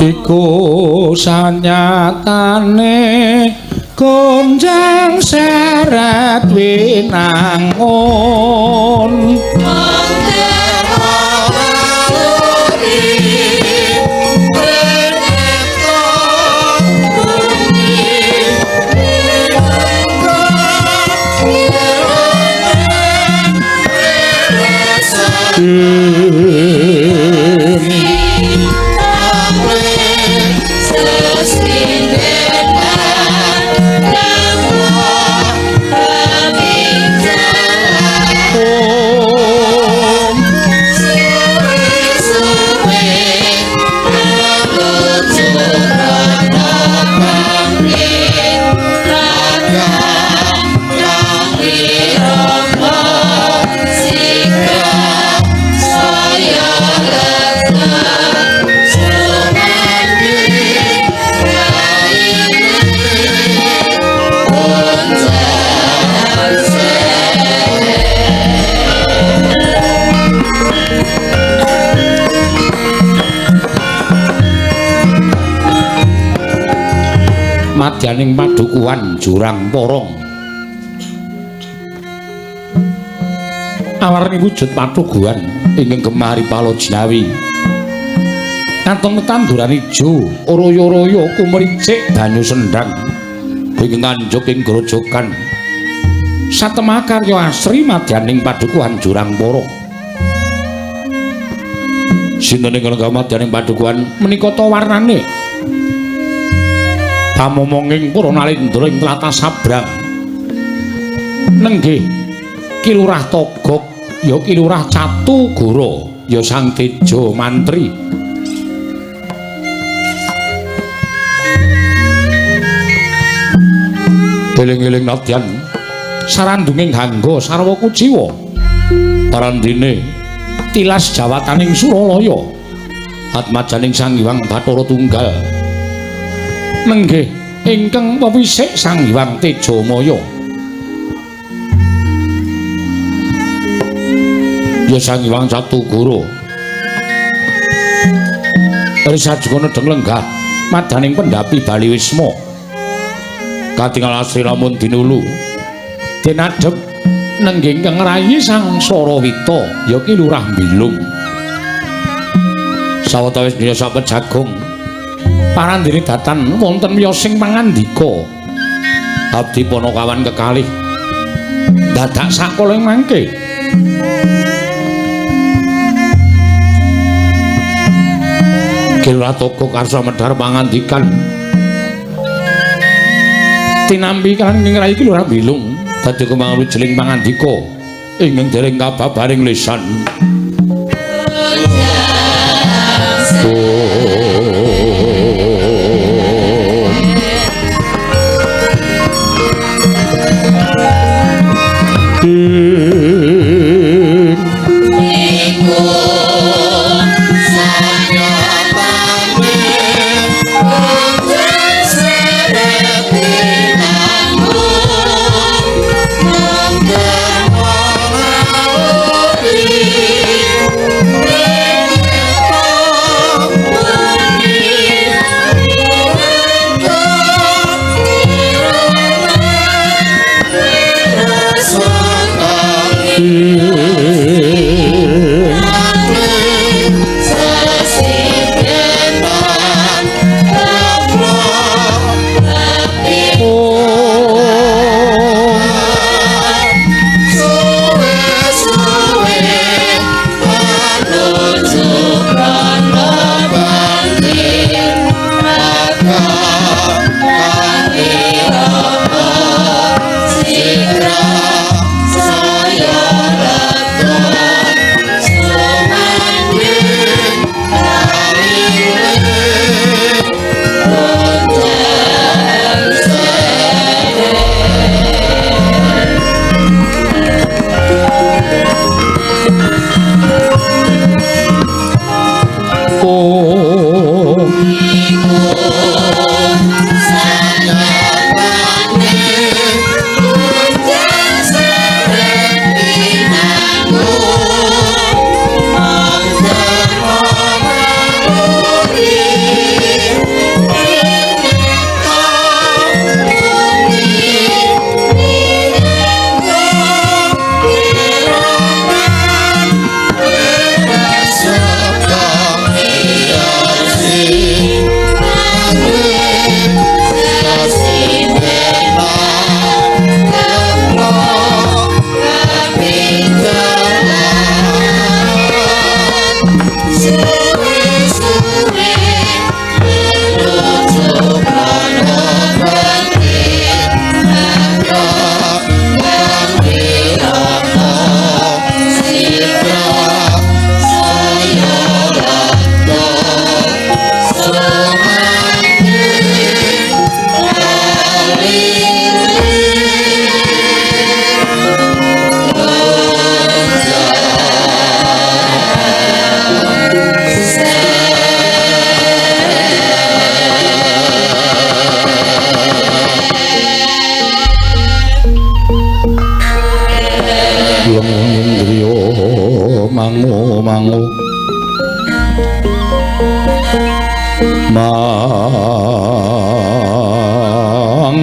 iku sanyatane gonjang seret winangun madyaning padukuhan Jurang Porong. Awarni wujud padukuhan ingkang gemari palojinawi. Kantong tanduran ijo, oroyo-oroyo kumricik banyu sendang. Ingkang nganjuk ing grojogan. Satemah karya asri madyaning padukuhan Jurang Porong. Sinten ingkang madyaning padukuhan menika ta warnane? Pamomonging para nalendra ing tlatah Sabrang. Nenggih Ki Lurah Togog ya Ki Lurah Catugara ya Sang Teja Mantri. Eling-eling nadyan sarandunging hangga sarwa kuciwa. Parandene tilas jawataning Suralaya atmajaning Sang Hyang Bathara Tunggal. Nenggih ingkang pewisik Sang Hyang Tejamaya. Ya Sang Hyang Catugara. Risajuga nedeng lenggah madaning pendhapi Bali Wisma. Katingal asri lamun dinulu denadep nenggih ingkang rayi Sang Sarawita ya Ki Lurah Mbilung. Sawetawis dina sapet jagung parandene datan wonten miyosing pangandika abdi Panakawan kekalih dadak sakala mangke Ki Lurah Togog karsa medhar pangandikan tinampi kan ing rayi Ki Lurah Mbilung dadi kemang wijeling pangandika ingkang dereng kababaring lisan.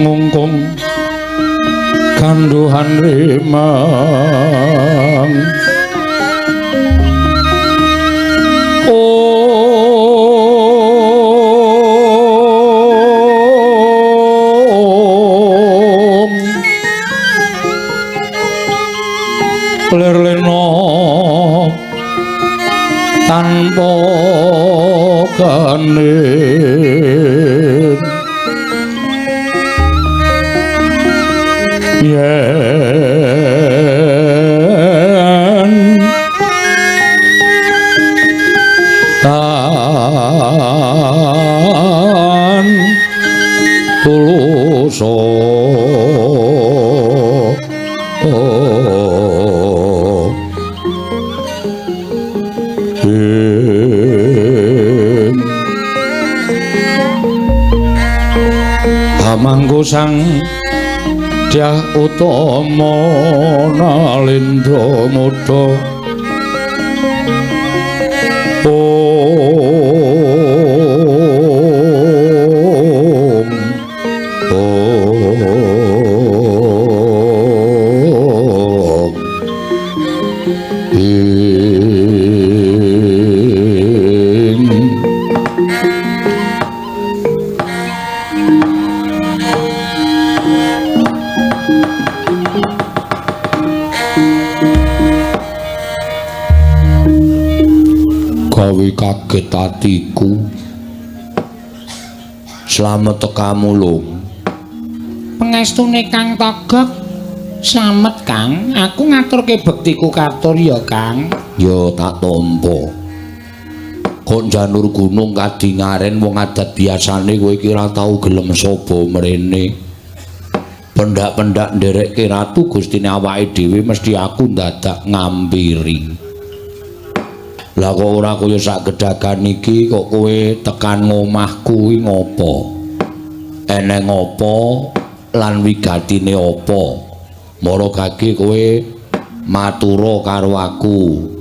pangungkung kanduhan rimang lerleno tanpa kanin yen tan tuluso manggo sang Dyah Utama Nalendra Muda kaget atiku slamet tekamu lho pangestune Kang Togog slamet Kang aku ngaturke bektiku katur ya Kang ya tak tampa kok janur gunung kadingaren wong adat biasane kowe iki ora tau gelem sapa mrene pendak-pendak nderekke ratu gustine awake dhewe mesti aku dadak ngampiri. Lah kok ora kaya sak gedhagan iki kok kowe tekan ngomahku kuwi ngopo? Eneng apa lan wigatine apa? Mara gage kowe matura karo aku,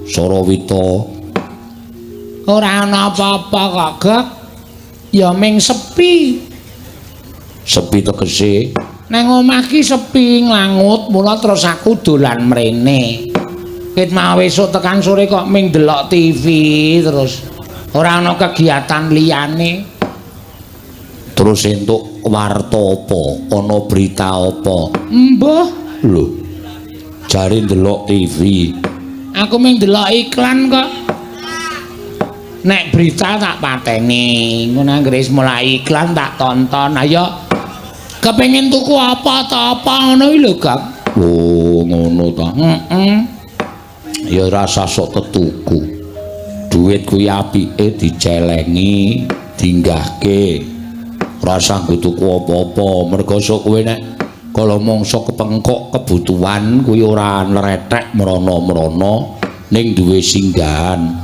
Sarawita. Ora ana apa-apa kok, Gek. Ya ming sepi. Sepi tegese nang omah ki sepi nglangut, mula terus aku dolan mrene. Ket mau esuk tekan sore kok ming delok TV terus. Ora ana kegiatan liyane. Terus entuk warta apa? Ana berita apa? Mbah, lho. Jare ndelok TV. Aku ming delok iklan kok. Nek berita tak pateni, ngono anggere mulai iklan tak tonton. Ayo kepengin tuku apa ta apa ngono iki lho, Kak. Oh, ngono ta. Ya rasa sok tetuku. Duit kuwi apike dicelengi, dinggahke. Rasa nggo tuku apa-apa, mergo sok kowe nek kala mangsa kepengkok kebutuhan kuwi ora nrethek mrono-mrono ning duwe singgahan.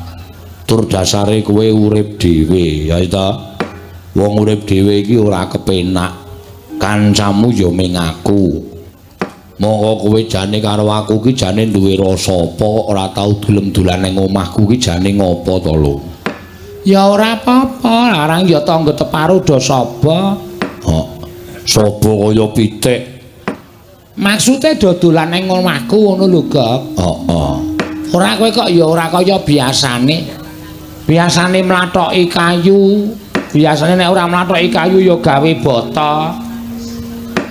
Tur dasare kowe urip dhewe, ya ta. Wong urip dhewe iki ora kepenak. Kancamu ya ming aku. Monggo kowe jane karo aku ki jane duwe rasa apa ora tau gelem dolan ning omahku ki jane ngopo to lho. Ya ora apa-apa, larang ya tangga teparo do sapa. Sapa kaya pitik. Maksude do dolan ning omahku ngono lho, Gek. Heeh. Ora kowe kok ya ora kaya biasane. Biasane mlathoki kayu. Biasane nek ora mlathoki kayu ya gawe bata.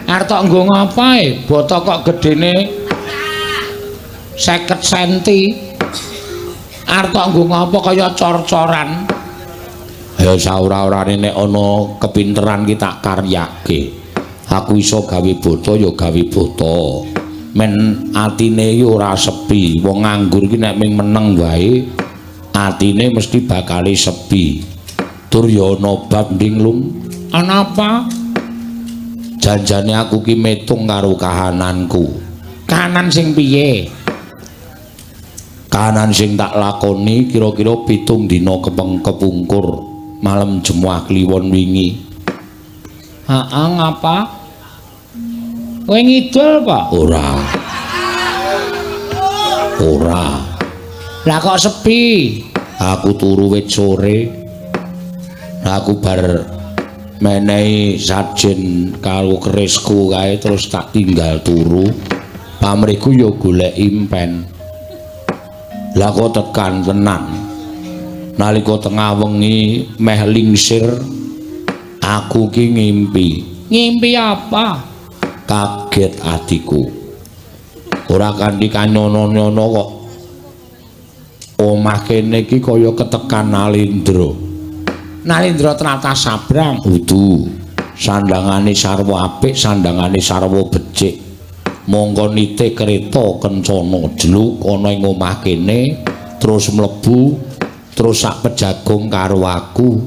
Arep tok nggo ngapae? Bata kok gedene 50 cm. Arep tok nggo ngapa kaya cor-coran. Ya saora-orane nek ana kepinteran ki tak karyake. Aku iso gawe bata ya gawe bata. Men atine iki ora sepi. Wong nganggur ki nek ming meneng wae atine mesti bakale sepi. Tur ya ana bab nding lung. Ana apa? Janjane aku ki metung karo kahananku. Kahanan sing piye? Kahanan sing tak lakoni kira-kira 7 dina kepungkur malam Jemuah Kliwon wingi. Heeh, ngapa? Kowe ngidul kok? Ora. Ora. Lah kok sepi? Aku turu wit sore. Aku bar menehi sajen karo kerisku kae terus tak tinggal turu. Pamriku ya golek impen. Lah kok tekan tenan. Nalika tengah wengi meh lingsir aku ki ngimpi. Ngimpi apa? Kaget atiku. Ora kanthi kanyono-nyono kok omah kene iki kaya ketekan Nalindra. Nalindra Trata Sabrang. Udu. Sandangane sarwa apik, sandangane sarwa becik. Monggo nite kereta kencana jeluk ana ing omah kene, terus mlebu, terus sak pejagong karo aku.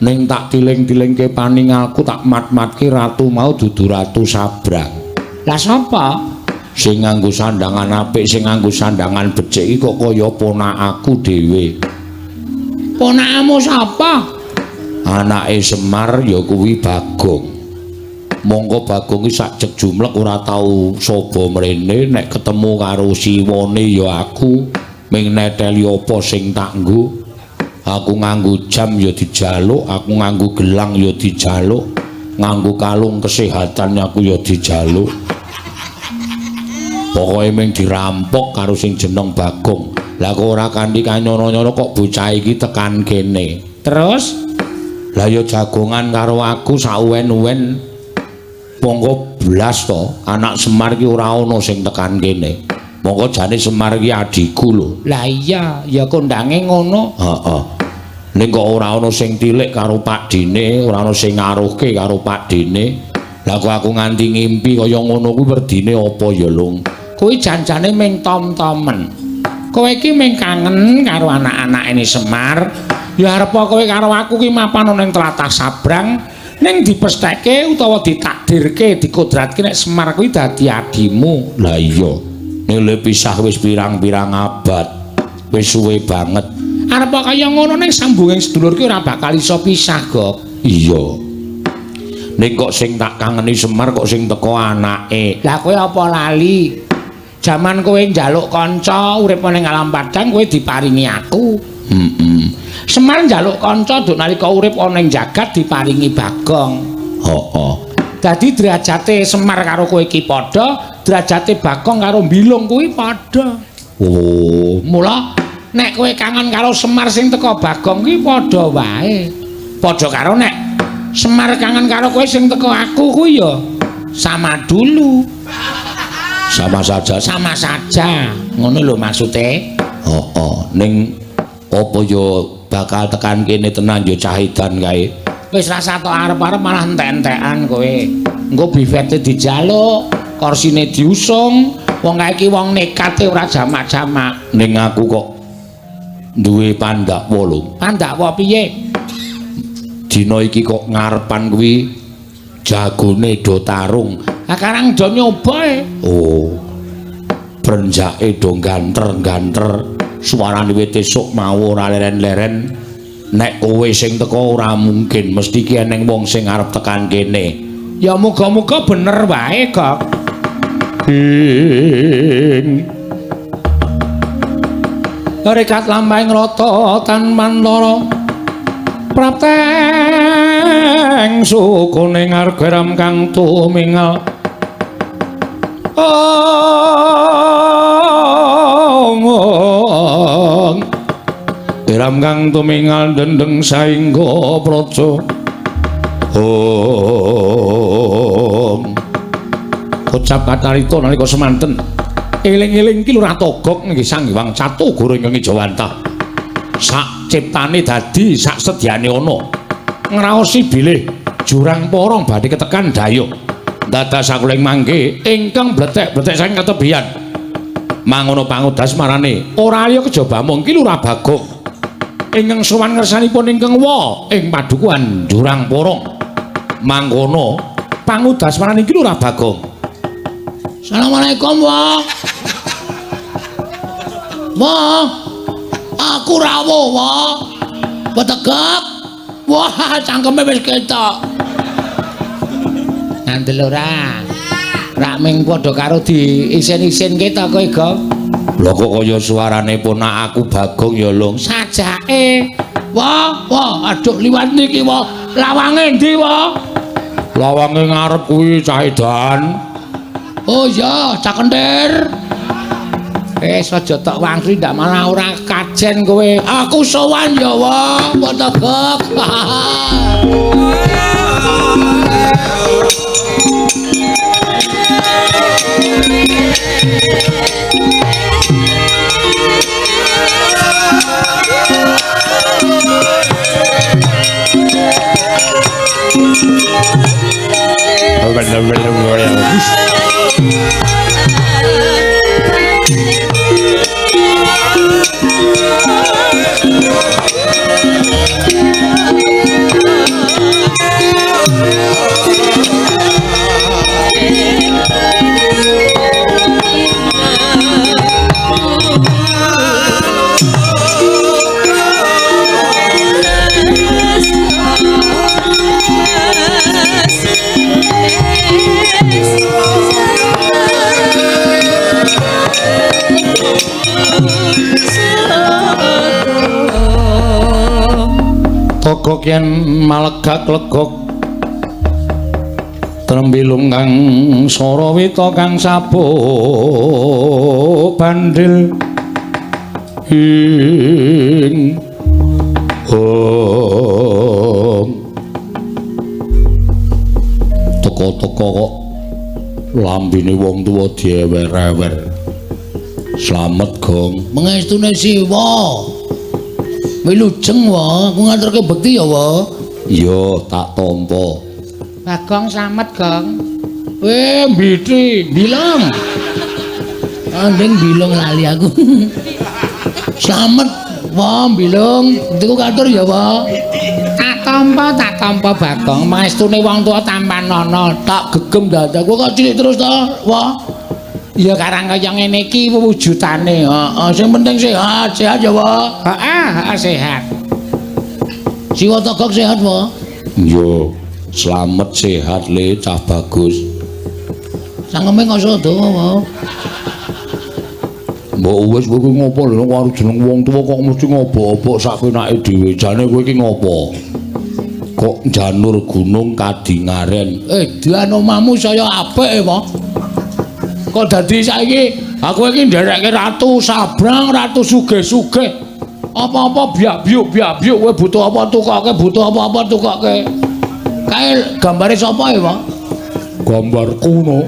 Ning tak tiling-tilingke paningalku tak mat-matke ratu mau dudu Ratu Sabrang. Lah sapa? Sing nganggo sandangan apik, sing nganggo sandangan becik iki kok kaya ponakku dhewe. Ponakmu sapa? Anake Semar ya kuwi Bagong. Monggo Bagong iki sak jek jumlek ora tau saba mrene nek ketemu karo siwane ya aku ming neteli apa sing tak nggo. Aku nganggo jam ya dijaluk, aku nganggo gelang ya dijaluk, nganggo kalung kesehatan aku ya dijaluk. Pokoke ming dirampok karo sing jeneng Bagong. Lah kok ora kanthi kanyono-nyono kok bocah iki tekan kene. Terus lah ya jagongan karo aku sauwen-uwen. Monggo blas to, anak Semar ki ora ana sing tekan kene. Monggo jane Semar ki adikku lho. lah iya, ya kondange ngono. Heeh. Ning kok ora ana sing tilik karo Pak Dene, ora ana sing ngaruhke karo Pak Dene. Lah kok aku nganti ngimpi kaya ngono kuwi werdine apa ya, Lung? Kuwi janjane ming tom-tomen. Kowe iki ming kangen karo anak-anak ini Semar. Ya arep kowe karo aku ki mapan ning Tlatah Sabrang. Ning dipestheke utawa ditakdirke dikodratke nek Semar kuwi dadi adimu. Lah iya. Ning le pisah wis pirang-pirang abad. Wis suwe banget. Arep kaya ngono ning sambunging sedulur ki ora bakal iso pisah, Gop. Iya. Ning kok sing tak kangeni Semar kok sing teko anake. Lah kowe apa lali? Jaman kowe njaluk kanca urip ning alam padang kowe diparingi aku. Semar njaluk kanca duk nalika urip ana ing jagat diparingi Bagong. Heeh. Dadi derajate Semar karo kowe iki padha, derajate Bagong karo Mbilung kuwi padha. Oh, Mula nek kowe kangen karo Semar sing teko Bagong kuwi padha wae. Padha karo nek Semar kangen karo kowe sing teko aku kuwi ya sama dulu. sama saja. Sama saja. Ngono lho maksude. Heeh. Ning apa yo bakal tekan kene tenan yo cahidan kae. Wis rasa tok arep-arep malah entek-entekan kowe. Engko bifete dijaluk, korsine diusung. Wong kae iki wong nekate ora jamak-jamak. Ning aku kok duwe pandakwa lho. Pandakwa piye? Dina iki kok ngarepan kuwi jagone do tarung. Lah karang do nyoba e. Oh. Brenjake do ganter-ganter. Suarane wit esuk mau ora leren-leren. Nek kowe sing teko ora mungkin mesti ki eneng wong sing arep tekan kene. Ya muga-muga bener wae, Gok. Rekat lampahing rata tanman lara. Prapteng sukune ngargeram kang tumingal. Geram kang tumingal dendeng saengga praja. Ucap kacarita nalika semanten. Eling-eling ki Lurah Togok nggih Sang Hyang Catugur ingkang Jawantah. Sak ciptane dadi sak sedyane ana. Ngraosi bilih jurang porong badhe ketekan dayuk. Dados sakuling mangke ingkang bletek-bletek saking ketebian. Mangono pangudas marane ora liya kejaba mung ki Lurah Bagong. Ingkang sowan ngersanipun ingkang wa ing padukuhan jurang porong. Mangkono pangudas marane iki Lurah Bagong. Assalamualaikum, Wa. Wah, aku rawuh, wah. Petegak. Wah, cangkeme wis ketok. Ngandel ora? Rak ming padha karo diisin-isin ketok kowe, Gong. Lho kok kaya suarane ponak aku Bagong ya, Lung. Sajake. Wah, aduh liwat niki, wah. Lawange ndi, wa? Lawange ngarep kuwi Cah Edan. Oh iya, Cak Kentir. Aja tok wangri ndak malah ora kajen kowe. Aku sowan ya, wa. Padha gek. Toko yen malegak legok trembilung kang sarawita kang sapo bandil ing toko-toko kok lambene wong tuwa diewer-ewer. Slamet, Gong. Mengestune Siwa. Wilujeng, wa, aku ngaturke bekti ya, wa. Iya, tak tampa. Bagong slamet, Gong. Mbiti, bilang. Andeng bilung lali aku. Slamet, wa, bilung. Buktiku katur ya, wa. Tak tampa, Bagong. Mengestune wong tuwa tampan nono. Tak gegem dadaku kok cilik terus to, wa. Ya karang kaya ngene iki wujudane. Heeh, sing penting sehat ya, wa. Heeh, sehat. Siwa Togok sehat, wa? Iya, slamet sehat le cah bagus. Sangeme kok sedo, wa. Mbok wis kowe ngopo lho karo jeneng wong tuwa kok mesti ngopo-opo sak penake dhewe. Jane kowe iki ngopo? Kok janur gunung kadingaren. Dian omahmu saya apik, wa. Kok dadi saiki aku iki nderekke ratu sabrang, ratu sugih-sugih. Apa-apa biak-biuk kowe butuh apa tukoke, butuh apa-apa tukoke. Kae gambare sapa ya, Pak? Gambarku no.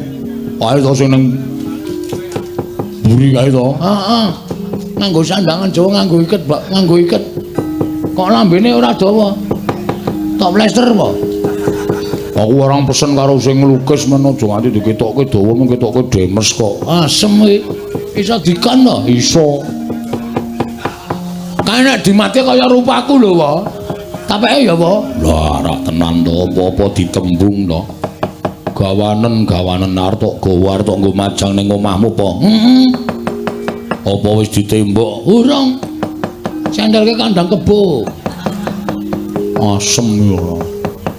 Ae to sing nang buri kae to. Heeh. Nganggo sandangan Jawa nganggo iket, Pak, nganggo iket. Kok lambene ora dawa? Tok plester, Pak. Aku orang pesen karo sing nglukis men aja nganti diketokke dawa mung ketokke demes kok. Asem iki. Iso dikan to? Iso. Kae nek dimati kaya rupaku lho, Pak. Tapeke ya, Pak. Lah ora tenan to apa-apa ditembung to. Gawanen arep tok gawa arep tok nggo majang ning omahmu po. Heeh. Apa wis ditembok? Urung. Sandalke kandang kebo. Asem yo.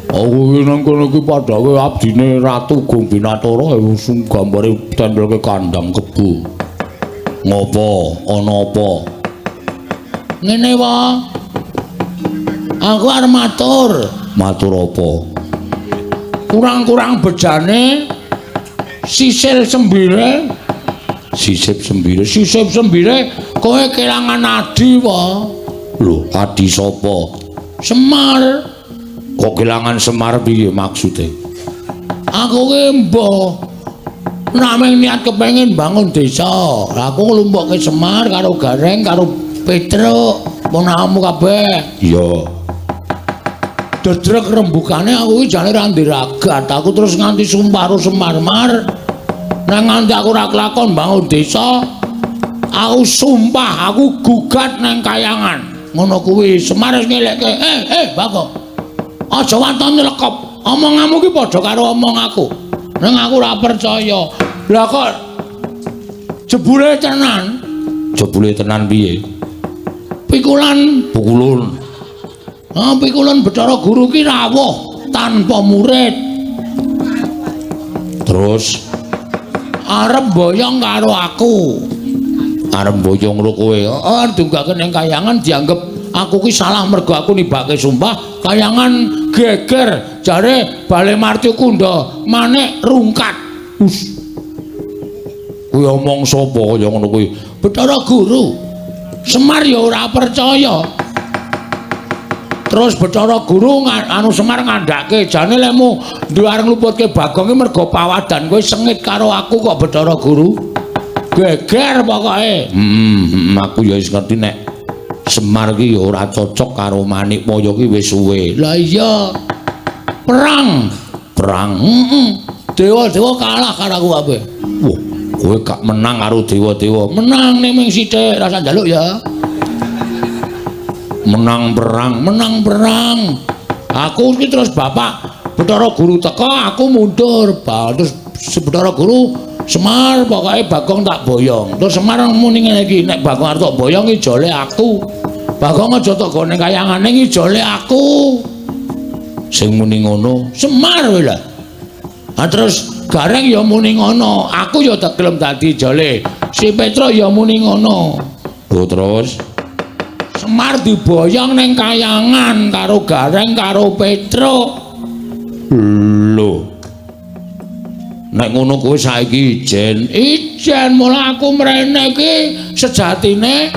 Aku iki nang kono iki padake abdine Ratu Gong Binatara sing gambare tempelke kandang kebo. Ngopo? Ana apa? Ngene wae. Aku arep matur. Matur apa? Kurang-kurang bejane sisil sembire. Sisip sembire. Sisip sembire kowe kelangan adi wae. Lho, adi sapa? Semar. Kok kelangan Semar piye maksude? Aku ki mbah nameng niat kepengin bangun desa. Aku nglumpukke Semar karo Gareng karo Petruk, ponakanmu kabeh. Iya. Dedrek rembukane aku iki jane ra ndiragat. Aku terus nganti sumpah Semar-mar. Nang nganti aku ora kelakon bangun desa, aku sumpah aku gugat nang kayangan. Ngono kuwi Semar wis ngelekke. Bagong. Aja waton nyelekop. Omonganmu ki padha karo omong aku. Nang aku ora percaya. Lah kok jebule tenan? Jebule tenan piye? Pikulan. Pukulun. Pikulan Bathara Guru ki rawuh tanpa murid. Terus arep boyong karo aku. Arep boyong karo kowe. Heeh, dunggake ning kayangan dianggep aku ki salah mergo aku nibake sumpah kayangan geger jare Bale Marti Kunda manik rungkat. Kuwi omong sapa kaya ngono kuwi? Bathara Guru. Semar ya ora percaya. Terus Bathara Guru anu Semar ngandhake jane lemu duwe ngluputke Bagong ki mergo pawadan kowe sengit karo aku kok Bathara Guru. Geger pokoke. Aku ya wis ngerti nek Semar ki ya ora cocok karo Manikmaya ki wis suwe. Lah iya. Perang. Dewa-dewa kalah karo aku kabeh. Wah, kowe gak menang karo dewa-dewa. Menang ning ming sithik rasa njaluk ya. Menang perang. Aku iki terus Bapak Bathara Guru teko, aku mundur. Terus Bathara Guru Semar pokoke Bagong tak boyong. Terus Semar muni ngene iki, nek Bagong arep tak boyong iki jole aku. Bagong aja tak gone kayangane iki jole aku. Sing muni ngono Semar wae lah. Terus Gareng ya muni ngono, aku ya tak gelem dadi jole. Si Petro ya muni ngono. Terus Semar diboyong ning kayangan karo Gareng karo Petro. Lho. Nek ngono kowe saiki ijen mula aku mrene iki sejatine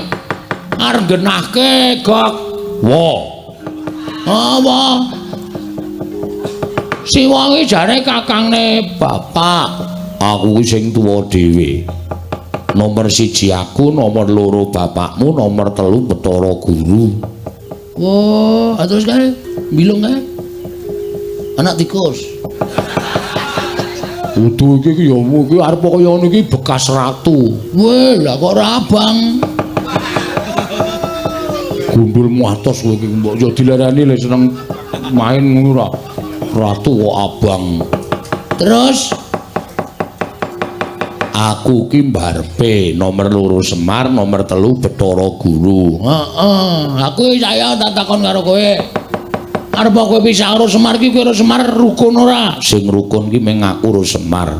arep genahke gok. Wo. Apa? Si wong iki jare kakangne bapak. Aku sing tuwa dhewe. Nomor 1 aku, nomor 2 bapakmu, nomor 3 Bathara Guru. Wah, terus kae bilung kae. Anak tikus. Udu iki ya iki arep kaya ngono iki bekas ratu. Weh, lah kok ora abang. Gundulmu atos kowe iki mbok yo dilarani lek seneng main ngono ora. Ratu kok abang. Terus aku ki mbarpe nomor 2 Semar, nomor 3 Bathara Guru. Heeh, aku saya tak takon karo kowe. Arep kowe pisah karo Semar ki karo Semar rukun ora? Sing rukun ki mung aku karo Semar.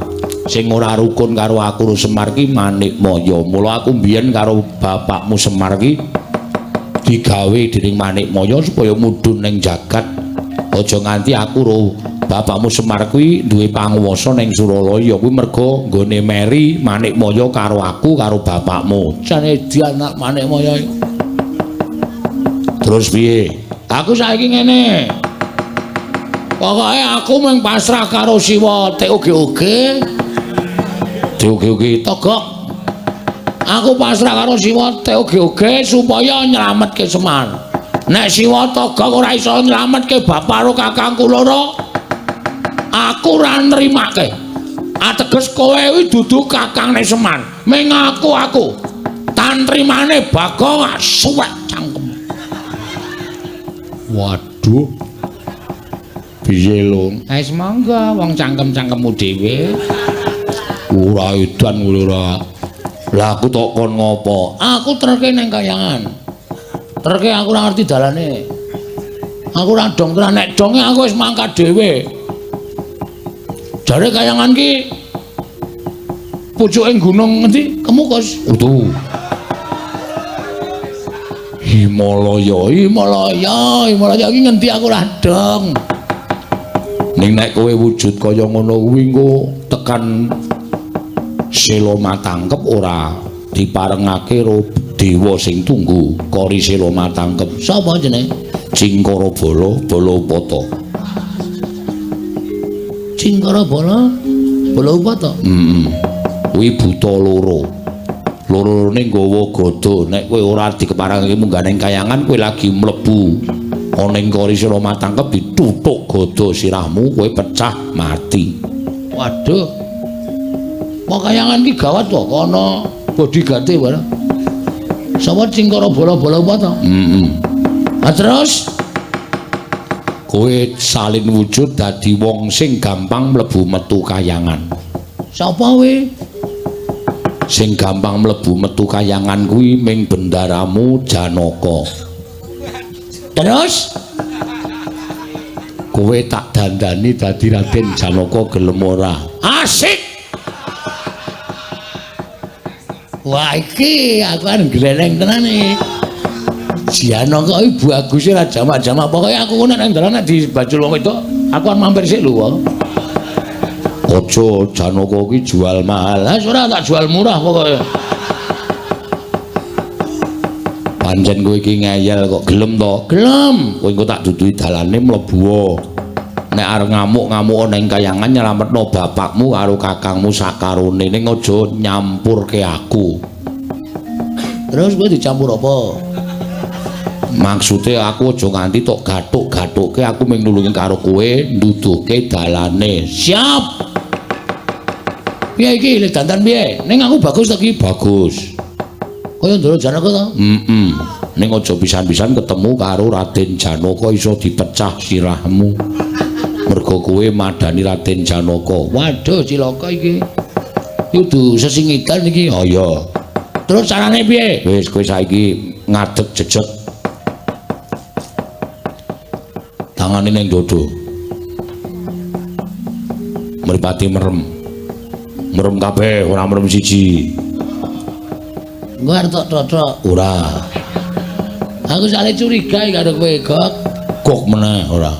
Sing ora rukun karo aku karo Semar ki Manikmaya. Mula aku mbiyen karo bapakmu Semar ki digawe dening Manikmaya supaya mudhun ning jagat. Aja nganti aku karo bapakmu Semar kuwi duwe panguwasa ning Suralaya kuwi mergo nggone meri Manikmaya karo aku karo bapakmu. Jane di anak Manikmaya. Terus piye? Aku saiki ngene. Pokoke aku mung pasrah karo Siwa Teoge-oge. Teoge-oge togok. Aku pasrah karo Siwa Teoge-oge supaya nyelametke Semar. Nek Siwa togok ora iso nyelametke bapak karo kakangku loro, aku ora nrimake. Ateges kowe kuwi dudu kakangne Semar. Ming aku. Tan trimane Bagong suwek cangkem. Waduh. Piye lho? Wis monggo wong cangkem-cangkemmu dhewe. Ora edan ora. Lah aku tok kon ngopo? Aku terke ning kayangan. Terke aku ora ngerti dalane. Aku ora dong tenan nek donge aku wis mangkat dhewe. Jare kayangan ki pucuking gunung ngendi? Kemukus. Utuh. Himalaya iki ngendi aku ora dong. Ning nek kowe wujud kaya ngono kuwi engko tekan Sela Matangkep ora diparengake karo dewa sing tunggu Kori Sela Matangkep. Sapa jenenge? Cingkara Bala Balapata. Cingkara Bala Balapata? Kuwi buta loro. Loro-lorone nggawa gada. Nek kowe ora dikeparengake munggah ning kayangan kowe lagi mlebu ana ing Kori Sela Matangkep dituthuk gada sirahmu kowe pecah mati. Waduh. Kok kayangan ki gawat kok ana bodyguard-e wae. Sapa Cingkara Bala Balapata? Terus kowe salin wujud dadi wong sing gampang mlebu metu kayangan. Sapa kowe? Sing gampang mlebu metu kayangan kuwi ming bendaramu Janaka. Terus kowe tak dandani dadi Raden Janaka gelem ora? Asik. Wah iki aku kan gleneng tenan iki. Janaka iki bagus ora jamak-jamak pokoke aku ngono nek dalan nek dibajul wong itu aku kan mampir sik lho. Aja Janaka iki jual mahal. Lah ora tak jual murah pokoke. Pancen kowe iki ngeyel kok gelem to? Gelem. Kowe engko tak duduhi dalane mlebu. Nek arep ngamuk-ngamuk ning kayangan nyelametno bapakmu karo kakangmu sakarone ning aja nyampurke aku. Terus kowe dicampur apa? Maksudnya aku aja nganti tok gathuk-gathuke aku mung nulungi karo kowe nduduhke dalane. Siap. Piye iki lek dandan piye? Ning aku bagus ta iki? Bagus. Kaya ndoro Janaka to? Ning aja pisan-pisan ketemu karo Raden Janaka iso dipecah sirahmu. Mergo kowe madani Raden Janaka. Waduh cilaka iki. Kudu sesingitan iki. Oh iya. Terus carane piye? Wis kowe saiki ngadeg jejeg. Tangane ning dodo. Mripate merem. Merem kabeh, ora merem siji. Engko arep tok-tok. Ora. Aku sale curiga karo kowe, Gok. Gok meneh ora.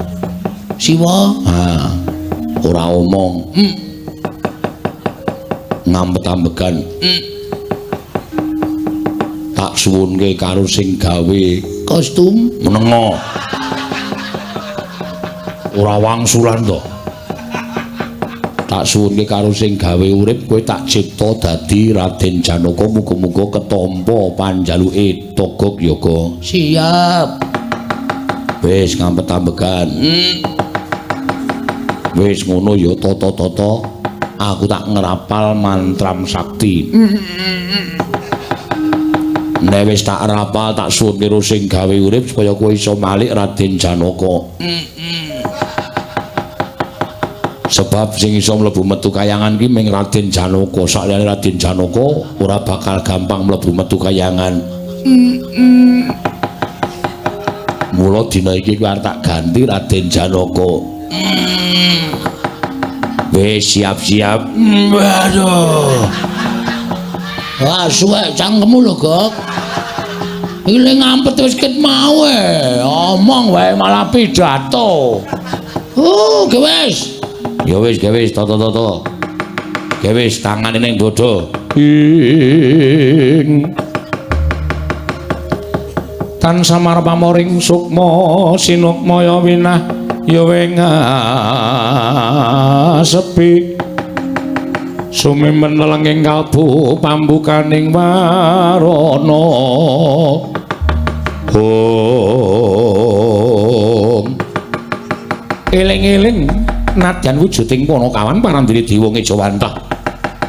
Siwa? Ha. Ora omong. Ngambet-ambekan. Tak suwunke karo sing gawe kostum menengo. Ora wangsulan to. Tak suwunke karo sing gawe urip kowe tak cipta dadi Raden Janaka muga-muga ketampa panjaluke Togog Yoga. Siap. Wis ngampet-ambekan. Wis ngono ya tata-tata aku tak ngrapal mantram sakti. Nek wis tak rapal tak suwunke karo sing gawe urip supaya kowe iso malik Raden Janaka. Sebab sing iso mlebu metu kayangan ki mung Raden Janaka, saliyane Raden Janaka ora bakal gampang mlebu metu kayangan. Mula dina iki kuwi arep tak ganti Raden Janaka. Wis siap-siap. Waduh. Wah, suwek cangkemmu lho, Gok. Iki le ngampet wis ket mau omong wae malah pidato. Wis. Ya wis, toto. Wis tangane ning dodo. Tan samar pamoring sukma sinukmaya winah ya sepi. Sumimen lenging kalbu pambukaning warana. Eling-eling nadyan wujuding Panakawan parandene Dewa Ngejawantah.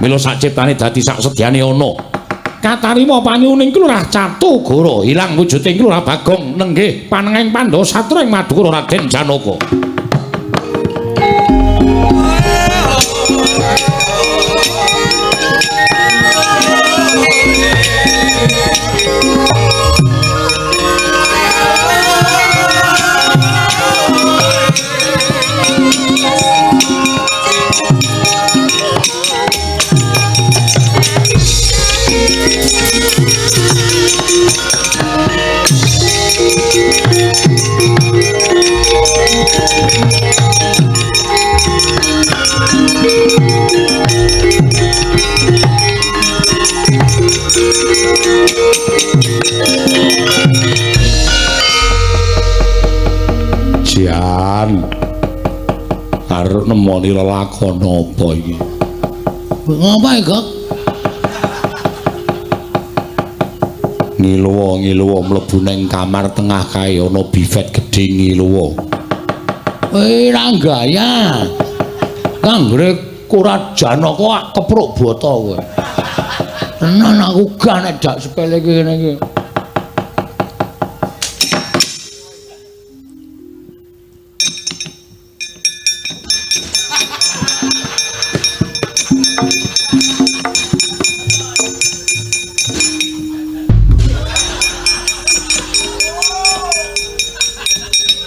Mila sak ciptane dadi sak sedyane ana. Katarima panyuning Kelurah Catugara, ilang wujuding Kelurah Bagong nenggih panenging Pandhawa Satra ing Madukara Raden Janaka. Jian arep nemoni lelakon apa iki? Ngapa iki, Gok? Ngiluwa mlebu ning kamar tengah kae ana bifet gedhe ngiluwa. Ra gaya. Kanggre Kurat Janaka kepruk bata kowe. Tenan aku gak nek dak sepele kene iki.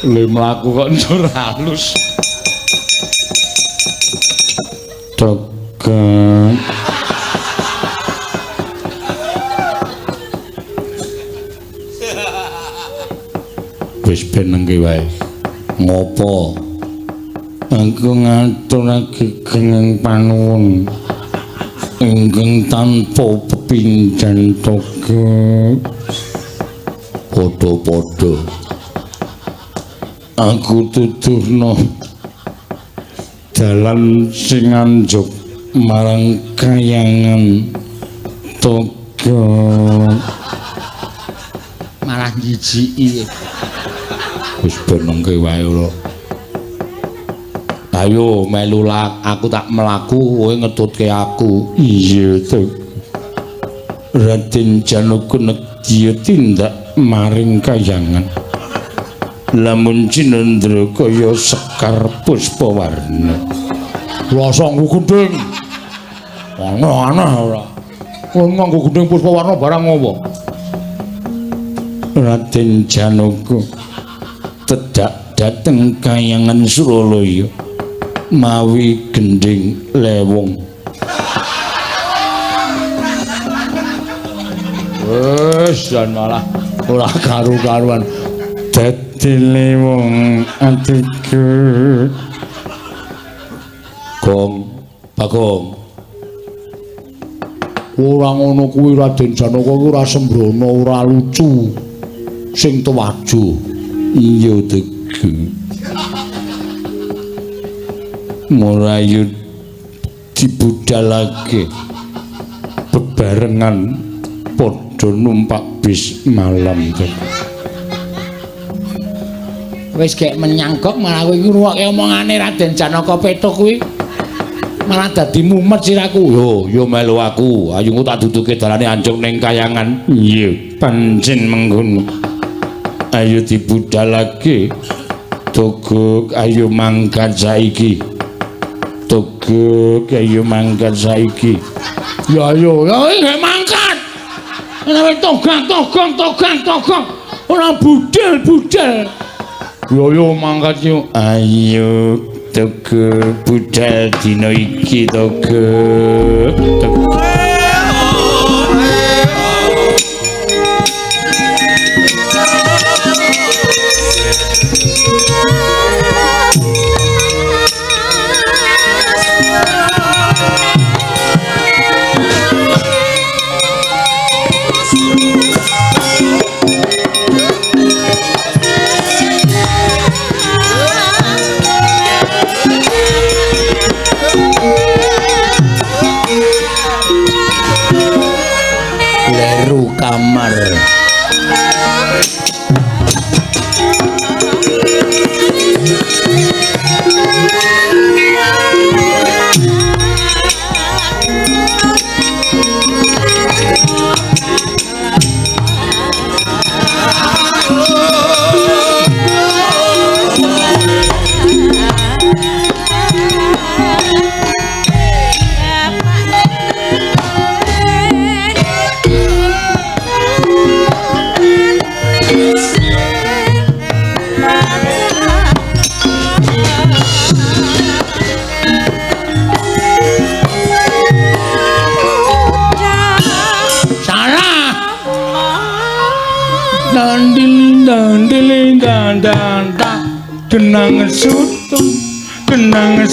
Le mlaku kok njur halus. Tekan. mangke wae. Ngopo? Aku ngaturake kenging panuwun ingkang tanpa pepindhan toga. Padha-padha aku tuturna dalan sing anjuk marang kayangan toga. Malah jijiki. Wis ben mengke wae lho. Ayo melu aku tak melaku kowe ngetutke aku. Iya to. Raden Janaka nedya tindak maring kayangan. Lamun Cinendra kaya Sekar Puspawarna. Lasang gendeng. Aneh-aneh ora. Wong nganggo gendeng Puspawarna barang apa? Raden Janaka tedak dateng kayangan Suralaya mawi gending lewung. Wes jan malah ora karu-karuan dadi lewung atiku. Gong Bagong. Ora ngono kuwi Raden Janaka kuwi ora sembrono, ora lucu. Sing tuwaju. Iya Teguh. Mulayu dibudalake bebarengan padha numpak bis malam. Wis gek menyangkok malah kowe iki ngrungokke omongane Raden Janaka Petuk kuwi malah dadi mumet siraku. Yo melu aku. Ayo engko tak duduke dalane anjuk ning kayangan. Iya, pancen mengkono. Ayo dibudalake. Togok ayo mangkat saiki. Togok ayo mangkat saiki. Ya ayo, nggih mangkat. Ana togang. Ora budal. Yo mangkat yo. Ayo Togok budal dina iki Togok. Kamar kenangan sutung kenangan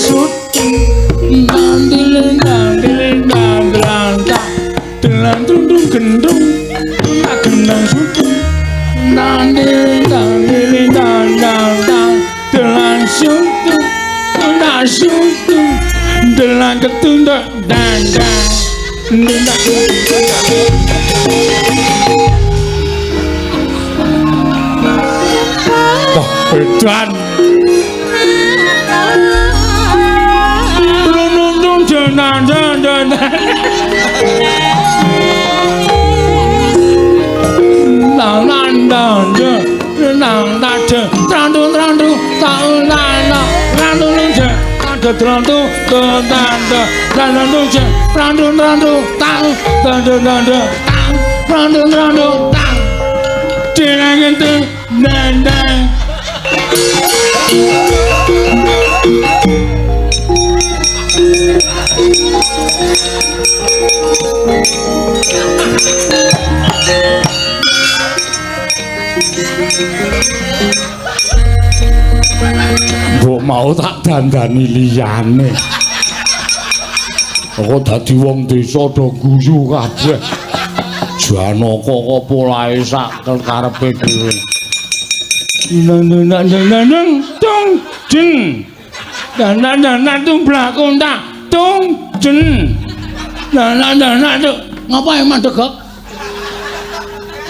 Tuhan dandani liyane. Kok dadi wong desa do guyu kabeh. Janaka kok polahe sak karepe dhewe. Nang tung jeng. Nang tung blakonta tung jeng. Nang ngapa emang degek?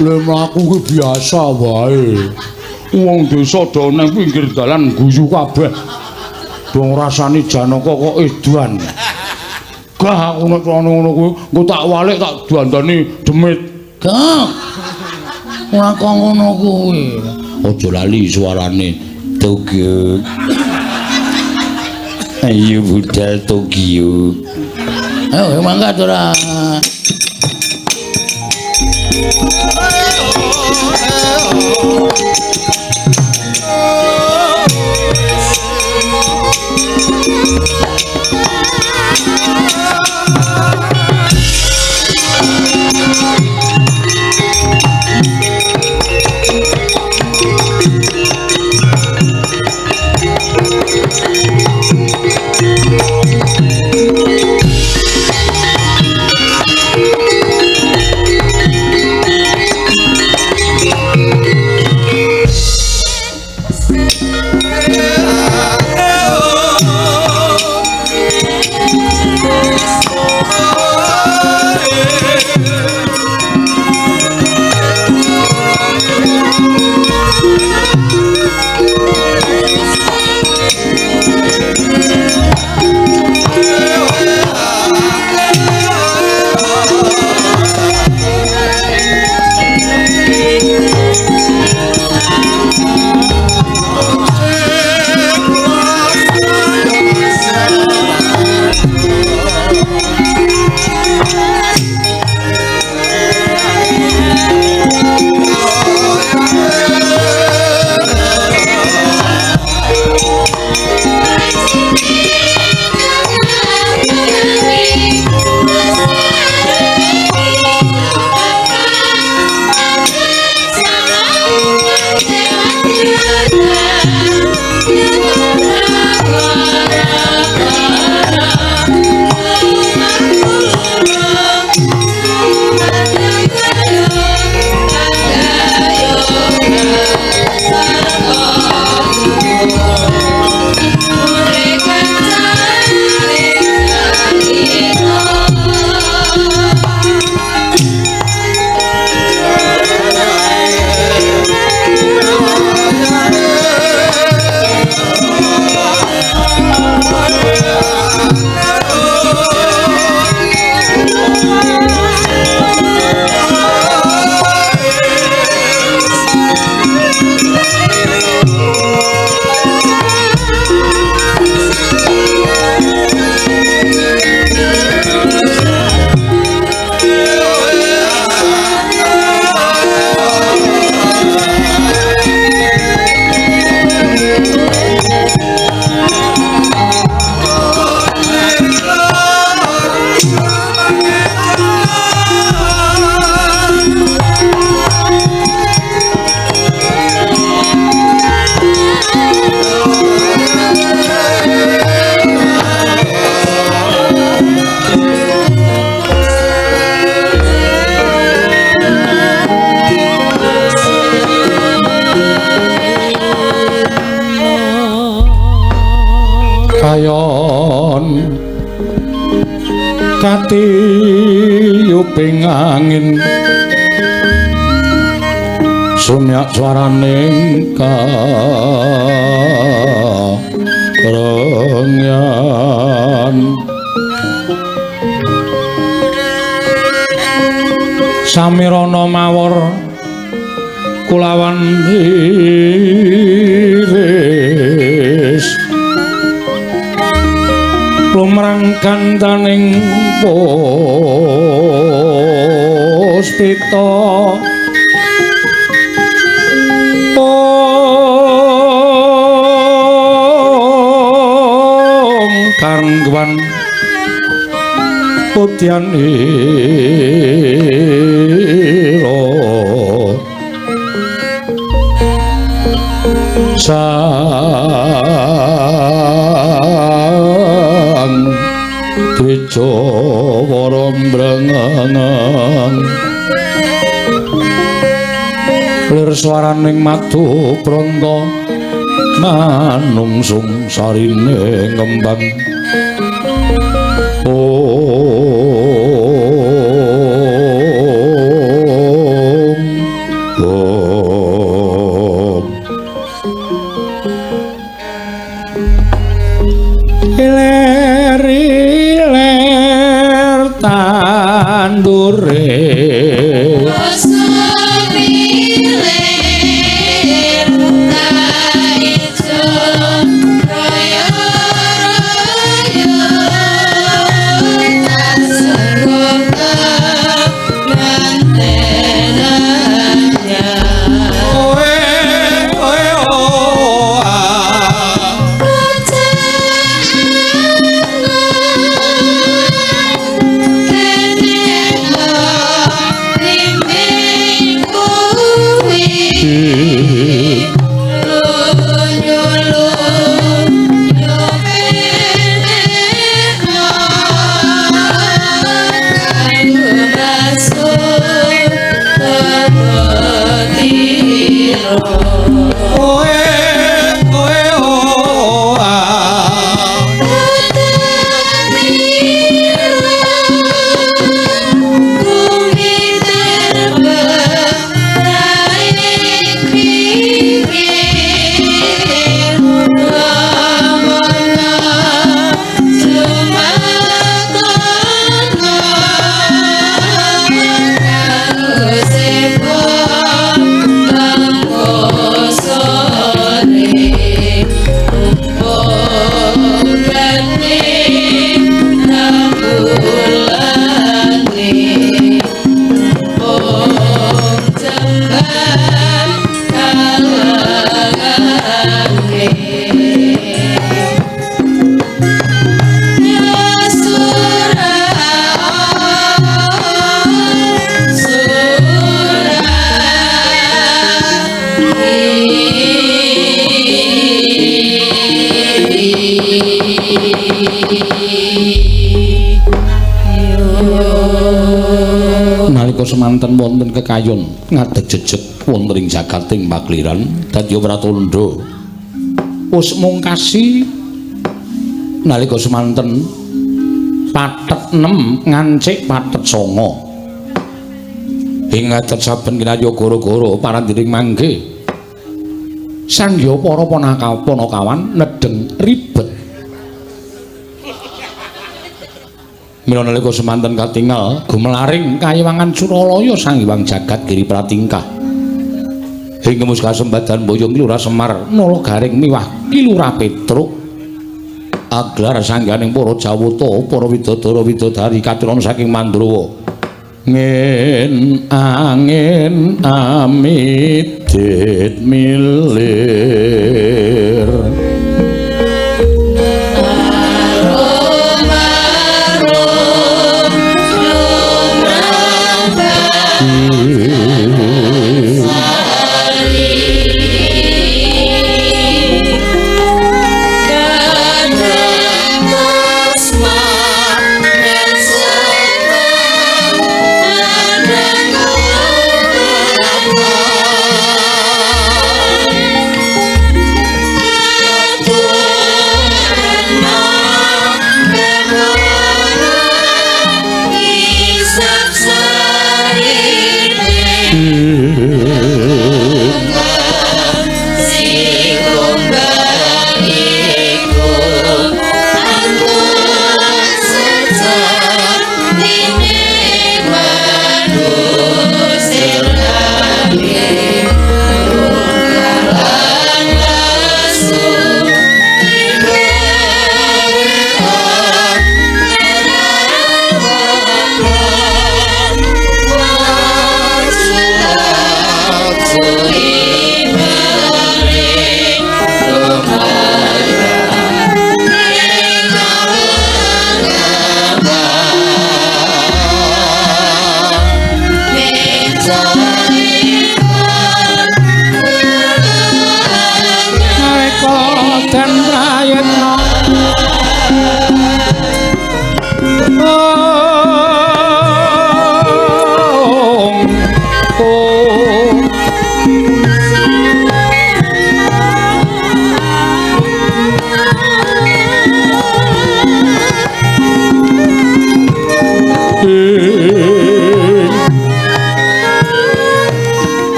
Lha mlaku ki biasa wae. Wong desa do nang pinggir dalan guyu kabeh. Dong rasane Janaka kok edan. Gah aku nek ngono kuwi engko tak walik tak dandani demit. Gah. Ora kok ngono kuwi. Aja lali suarane Tokyo. Ayo budal Tokyo. Ayo mangkat ora. Katiyuping angin sumyak swaraning karengyan samirana mawar kulawan iris lumrang kandaning puspita om karangwan putyan ira sa Jawa mbrengeng lir swaraning madu pranta manungsung sarine ngembang ler tandure semanten wonten kekayon ngadeg jejeg wonten ing jagating pakliran dadi Pratandha wis mungkasi nalika semanten pathet 6 ngancik pathet 9 ing ngaten saben kinaya gara-gara parandiring mangke sangya para panakawan nedeng ribet mila nalika semanten katingal gumelaring kayiwangan Suralaya Sang Hyang Jagat Giri Pratingkah ing kemus kasembadan Boyong Lurah Semar Nala Garing miwah Kilurah Petruk aglar sangganing para Jawata para widodara-widodari katuron saking Mandrawa ngin angin amit milir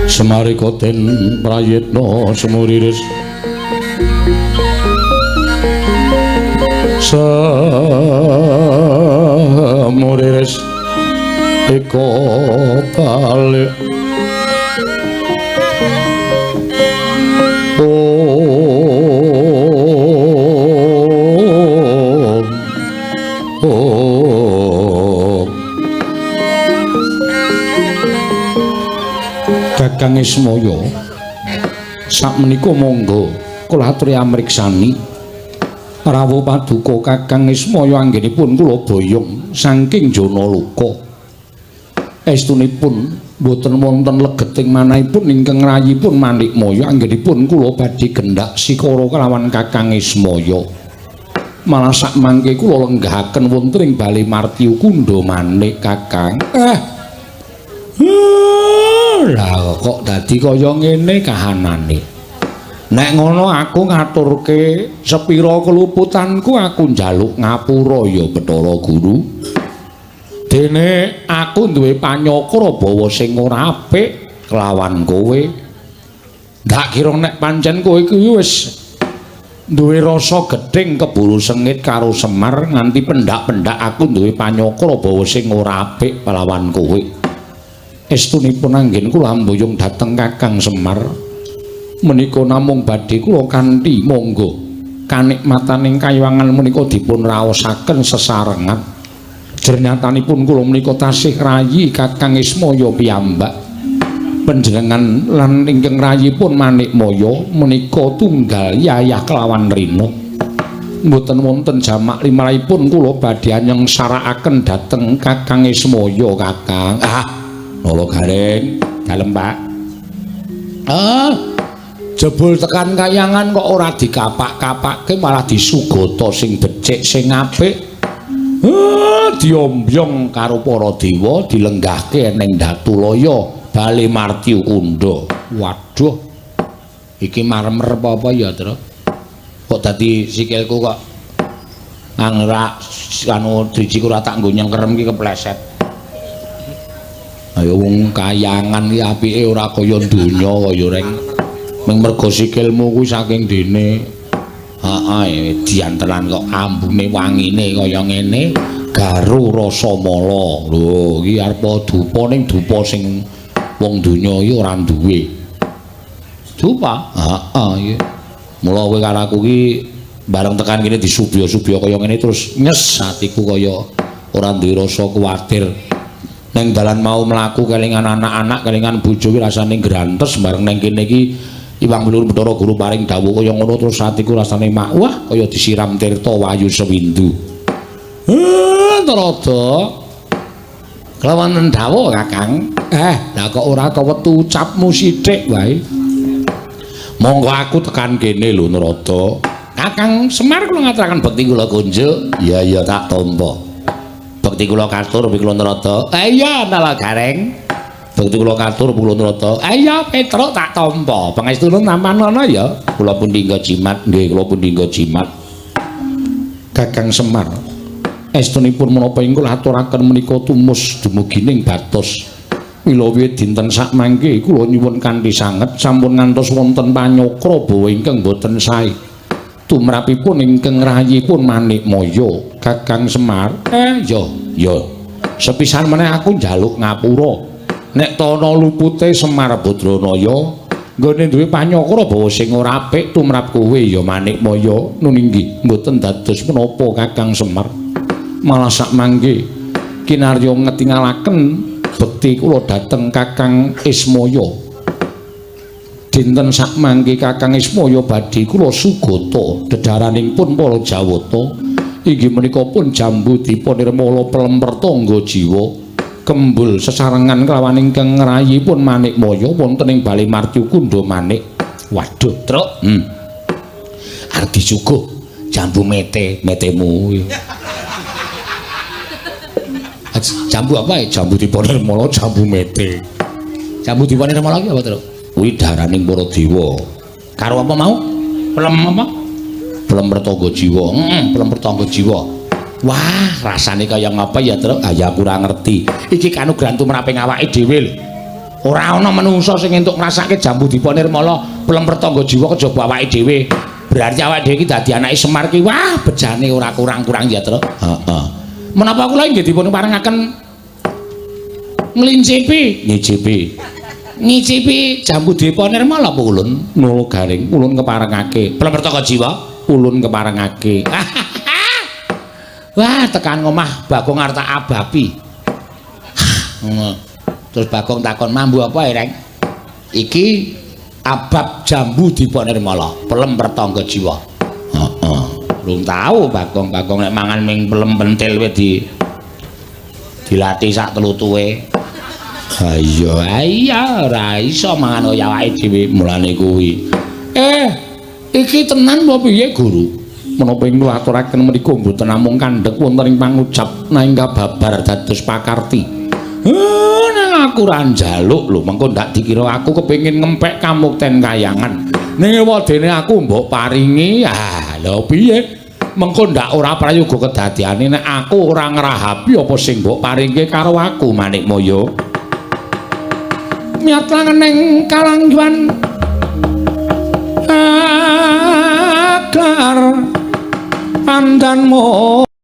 Semari koten prayitna semuriris semuriris eko balik Kakang Ismaya sakmenika monggo kula aturi amriksani rawuh paduka Kakang Ismaya anggenipun kula boyong saking jana luka estunipun boten wonten legeting manahipun ingkang rayipun Manikmaya anggenipun kula badhe gendhak sikara kelawan Kakang Ismaya malah sak mangke kula lenggahaken wonten ing Bali Martiu Kundha Manik Kakang lah kok dadi kaya ngene kahanane nek ngono aku ngaturke sepira keluputanku aku njaluk ngapura ya Bathara Guru dene aku duwe panyakra bawa sing ora apik kelawan kowe ndak kira nek pancen kowe kuwi wis duwe rasa gedhing keburu sengit karo Semar nganti pendak-pendak aku duwe panyakra bawa sing ora apik kelawan kowe estunipun anggen kula mboyong dhateng Kakang Semar menika namung badhe kula kanthi monggo kanikmataning kayuwangan menika dipun raosaken sesarengan jernyatanipun kula menika tasih rayi Kakang Ismaya piyambak panjenengan lan ingkang rayipun Manikmaya menika tunggal yayah kelawan Rina mboten wonten jamak limrahipun kula badhe nyengsarakaken dhateng Kakang Ismaya Kakang Nolo Gareng, dalem Pak. Jebul tekan kayangan kok ora dikapak-kapakke malah disugata sing becik sing apik. Diombyong karo para dewa dilenggahke ning Datulaya Bali Martiu Kundha. Waduh. Iki marmer apa ya, Tru? Kok dadi sikilku kok angrak anu drijiku ora tak nggo nyengkerem iki kepleset. Ayo wong kayangan iki apike ora kaya donya kaya reng. Ming mergo sikilmu kuwi saking dene. Heeh, diantelan kok ambune wangine kaya ngene, garu rasa mala. Lho, iki arep dupa ning dupa sing wong donya iki ora duwe. Dupa? Heeh, iki. Mula kowe karo aku iki bareng tekan kene disubya-subya kaya ngene terus nyes atiku kaya ora duwe rasa kuwatir. Neng dalan mau mlaku kelingan anak-anak kelingan bojo ki rasane grantes bareng neng kene iki Iwang Mulur Bathara Guru paring dawuh kaya ngono terus atiku rasane wah kaya disiram tirta wayu sewindu. Narada kelawan dawuh Kakang. Lah kok ora ta wetu ucapmu sithik wae. Monggo aku tekan kene lho Narada. Kakang Semar kula ngaturaken bekti kula kunjuk. Iya tak tampa. Bekti kula katur kula Narada. Iya Nala Gareng. Bekti kula katur kula Narada. Iya Petruk tak tampa. Pangestune nampanana ya. Kula pun dinggo jimat. Nggih kula pun dinggo jimat. Kakang Semar. Estunipun menapa ingkang aturaken menika tumus dumugining batos. Mila wiwit dinten sak mangke kula nyuwun kanthi sanget sampun ngantos wonten panyokra bawa ingkang boten sae. Tumrapipun ingkang rayipun Manikmaya Kakang Semar. Ya. Sepisan meneh aku njaluk ngapura. Nek tana lupute Semar Badranaya nggone duwe panyokra bawa sing ora apik tumrap kowe ya Manikmaya nun inggih mboten dados menapa Kakang Semar. Malah sak mangke kinarya ngetingalaken bekti kula dhateng Kakang Ismaya. Dinten sak mangke Kakang Ismaya badhe kula sugata dedaranipun para Jawata inggih menika pun jambu dipa nirmala pelemper tangga jiwa. Kembul sesarengan kelawan ingkang ngrayipun Manikmaya wonten ing Bali Martiu Kundha Manik. Waduh, Truk. Arep disuguh jambu metemu. Jambu apa ya? Jambu Dipanirmala, jambu mete. Jambu Dipanirmala ki apa, Truk? Kuwi daraning para dewa. Karo apa mau? Pelem apa? Pelem pertangga jiwa. Pelem pertangga jiwa. Wah, rasane kaya ngapa ya, Tru? Ah ya kurang ngerti. Iki kanugrahan tumraping awake dhewe lho. Ora ana manungsa sing entuk ngrasake jambu dipa nirmala pelem pertangga jiwa kejaba awake dhewe. Berarti awake dhewe iki dadi anake Semar ki wah bejane ora kurang-kurang ya, Tru. Heeh. Menapa kula inggih dipun paringaken ngicipi jambu dipa nirmala apa ulun? Nul garing ulun keparengake. Pelem pertangga jiwa ulun keparengake. Wah, tekan ngomah Bagong arep tak abapi. Terus Bagong takon, "Mambu apa, Reng?" "Iki abab jambu dipa nirmala, pelem pertangga jiwa." Heeh. Belum tahu Bagong nek mangan ming pelem pentil wis dilatih sak telutuhe. Ha iya, ora iso mangan kaya awake dhewe mulane kuwi. Iki tenan apa piye, Guru? Menapa ing nulaturaken menika mboten namung kandhek wonten ing pangucap nanging kababar dados pakarti. Nang aku ra njaluk lho, mengko ndak dikira aku kepengin ngempek kamukten kayangan. Ning wadene aku mbok paringi, lha piye? Mengko ndak ora prayoga kedadiane nek aku ora ngrahapi apa sing mbok paringke karo aku, Manikmaya. Miat langening kalangguan agar pandanmu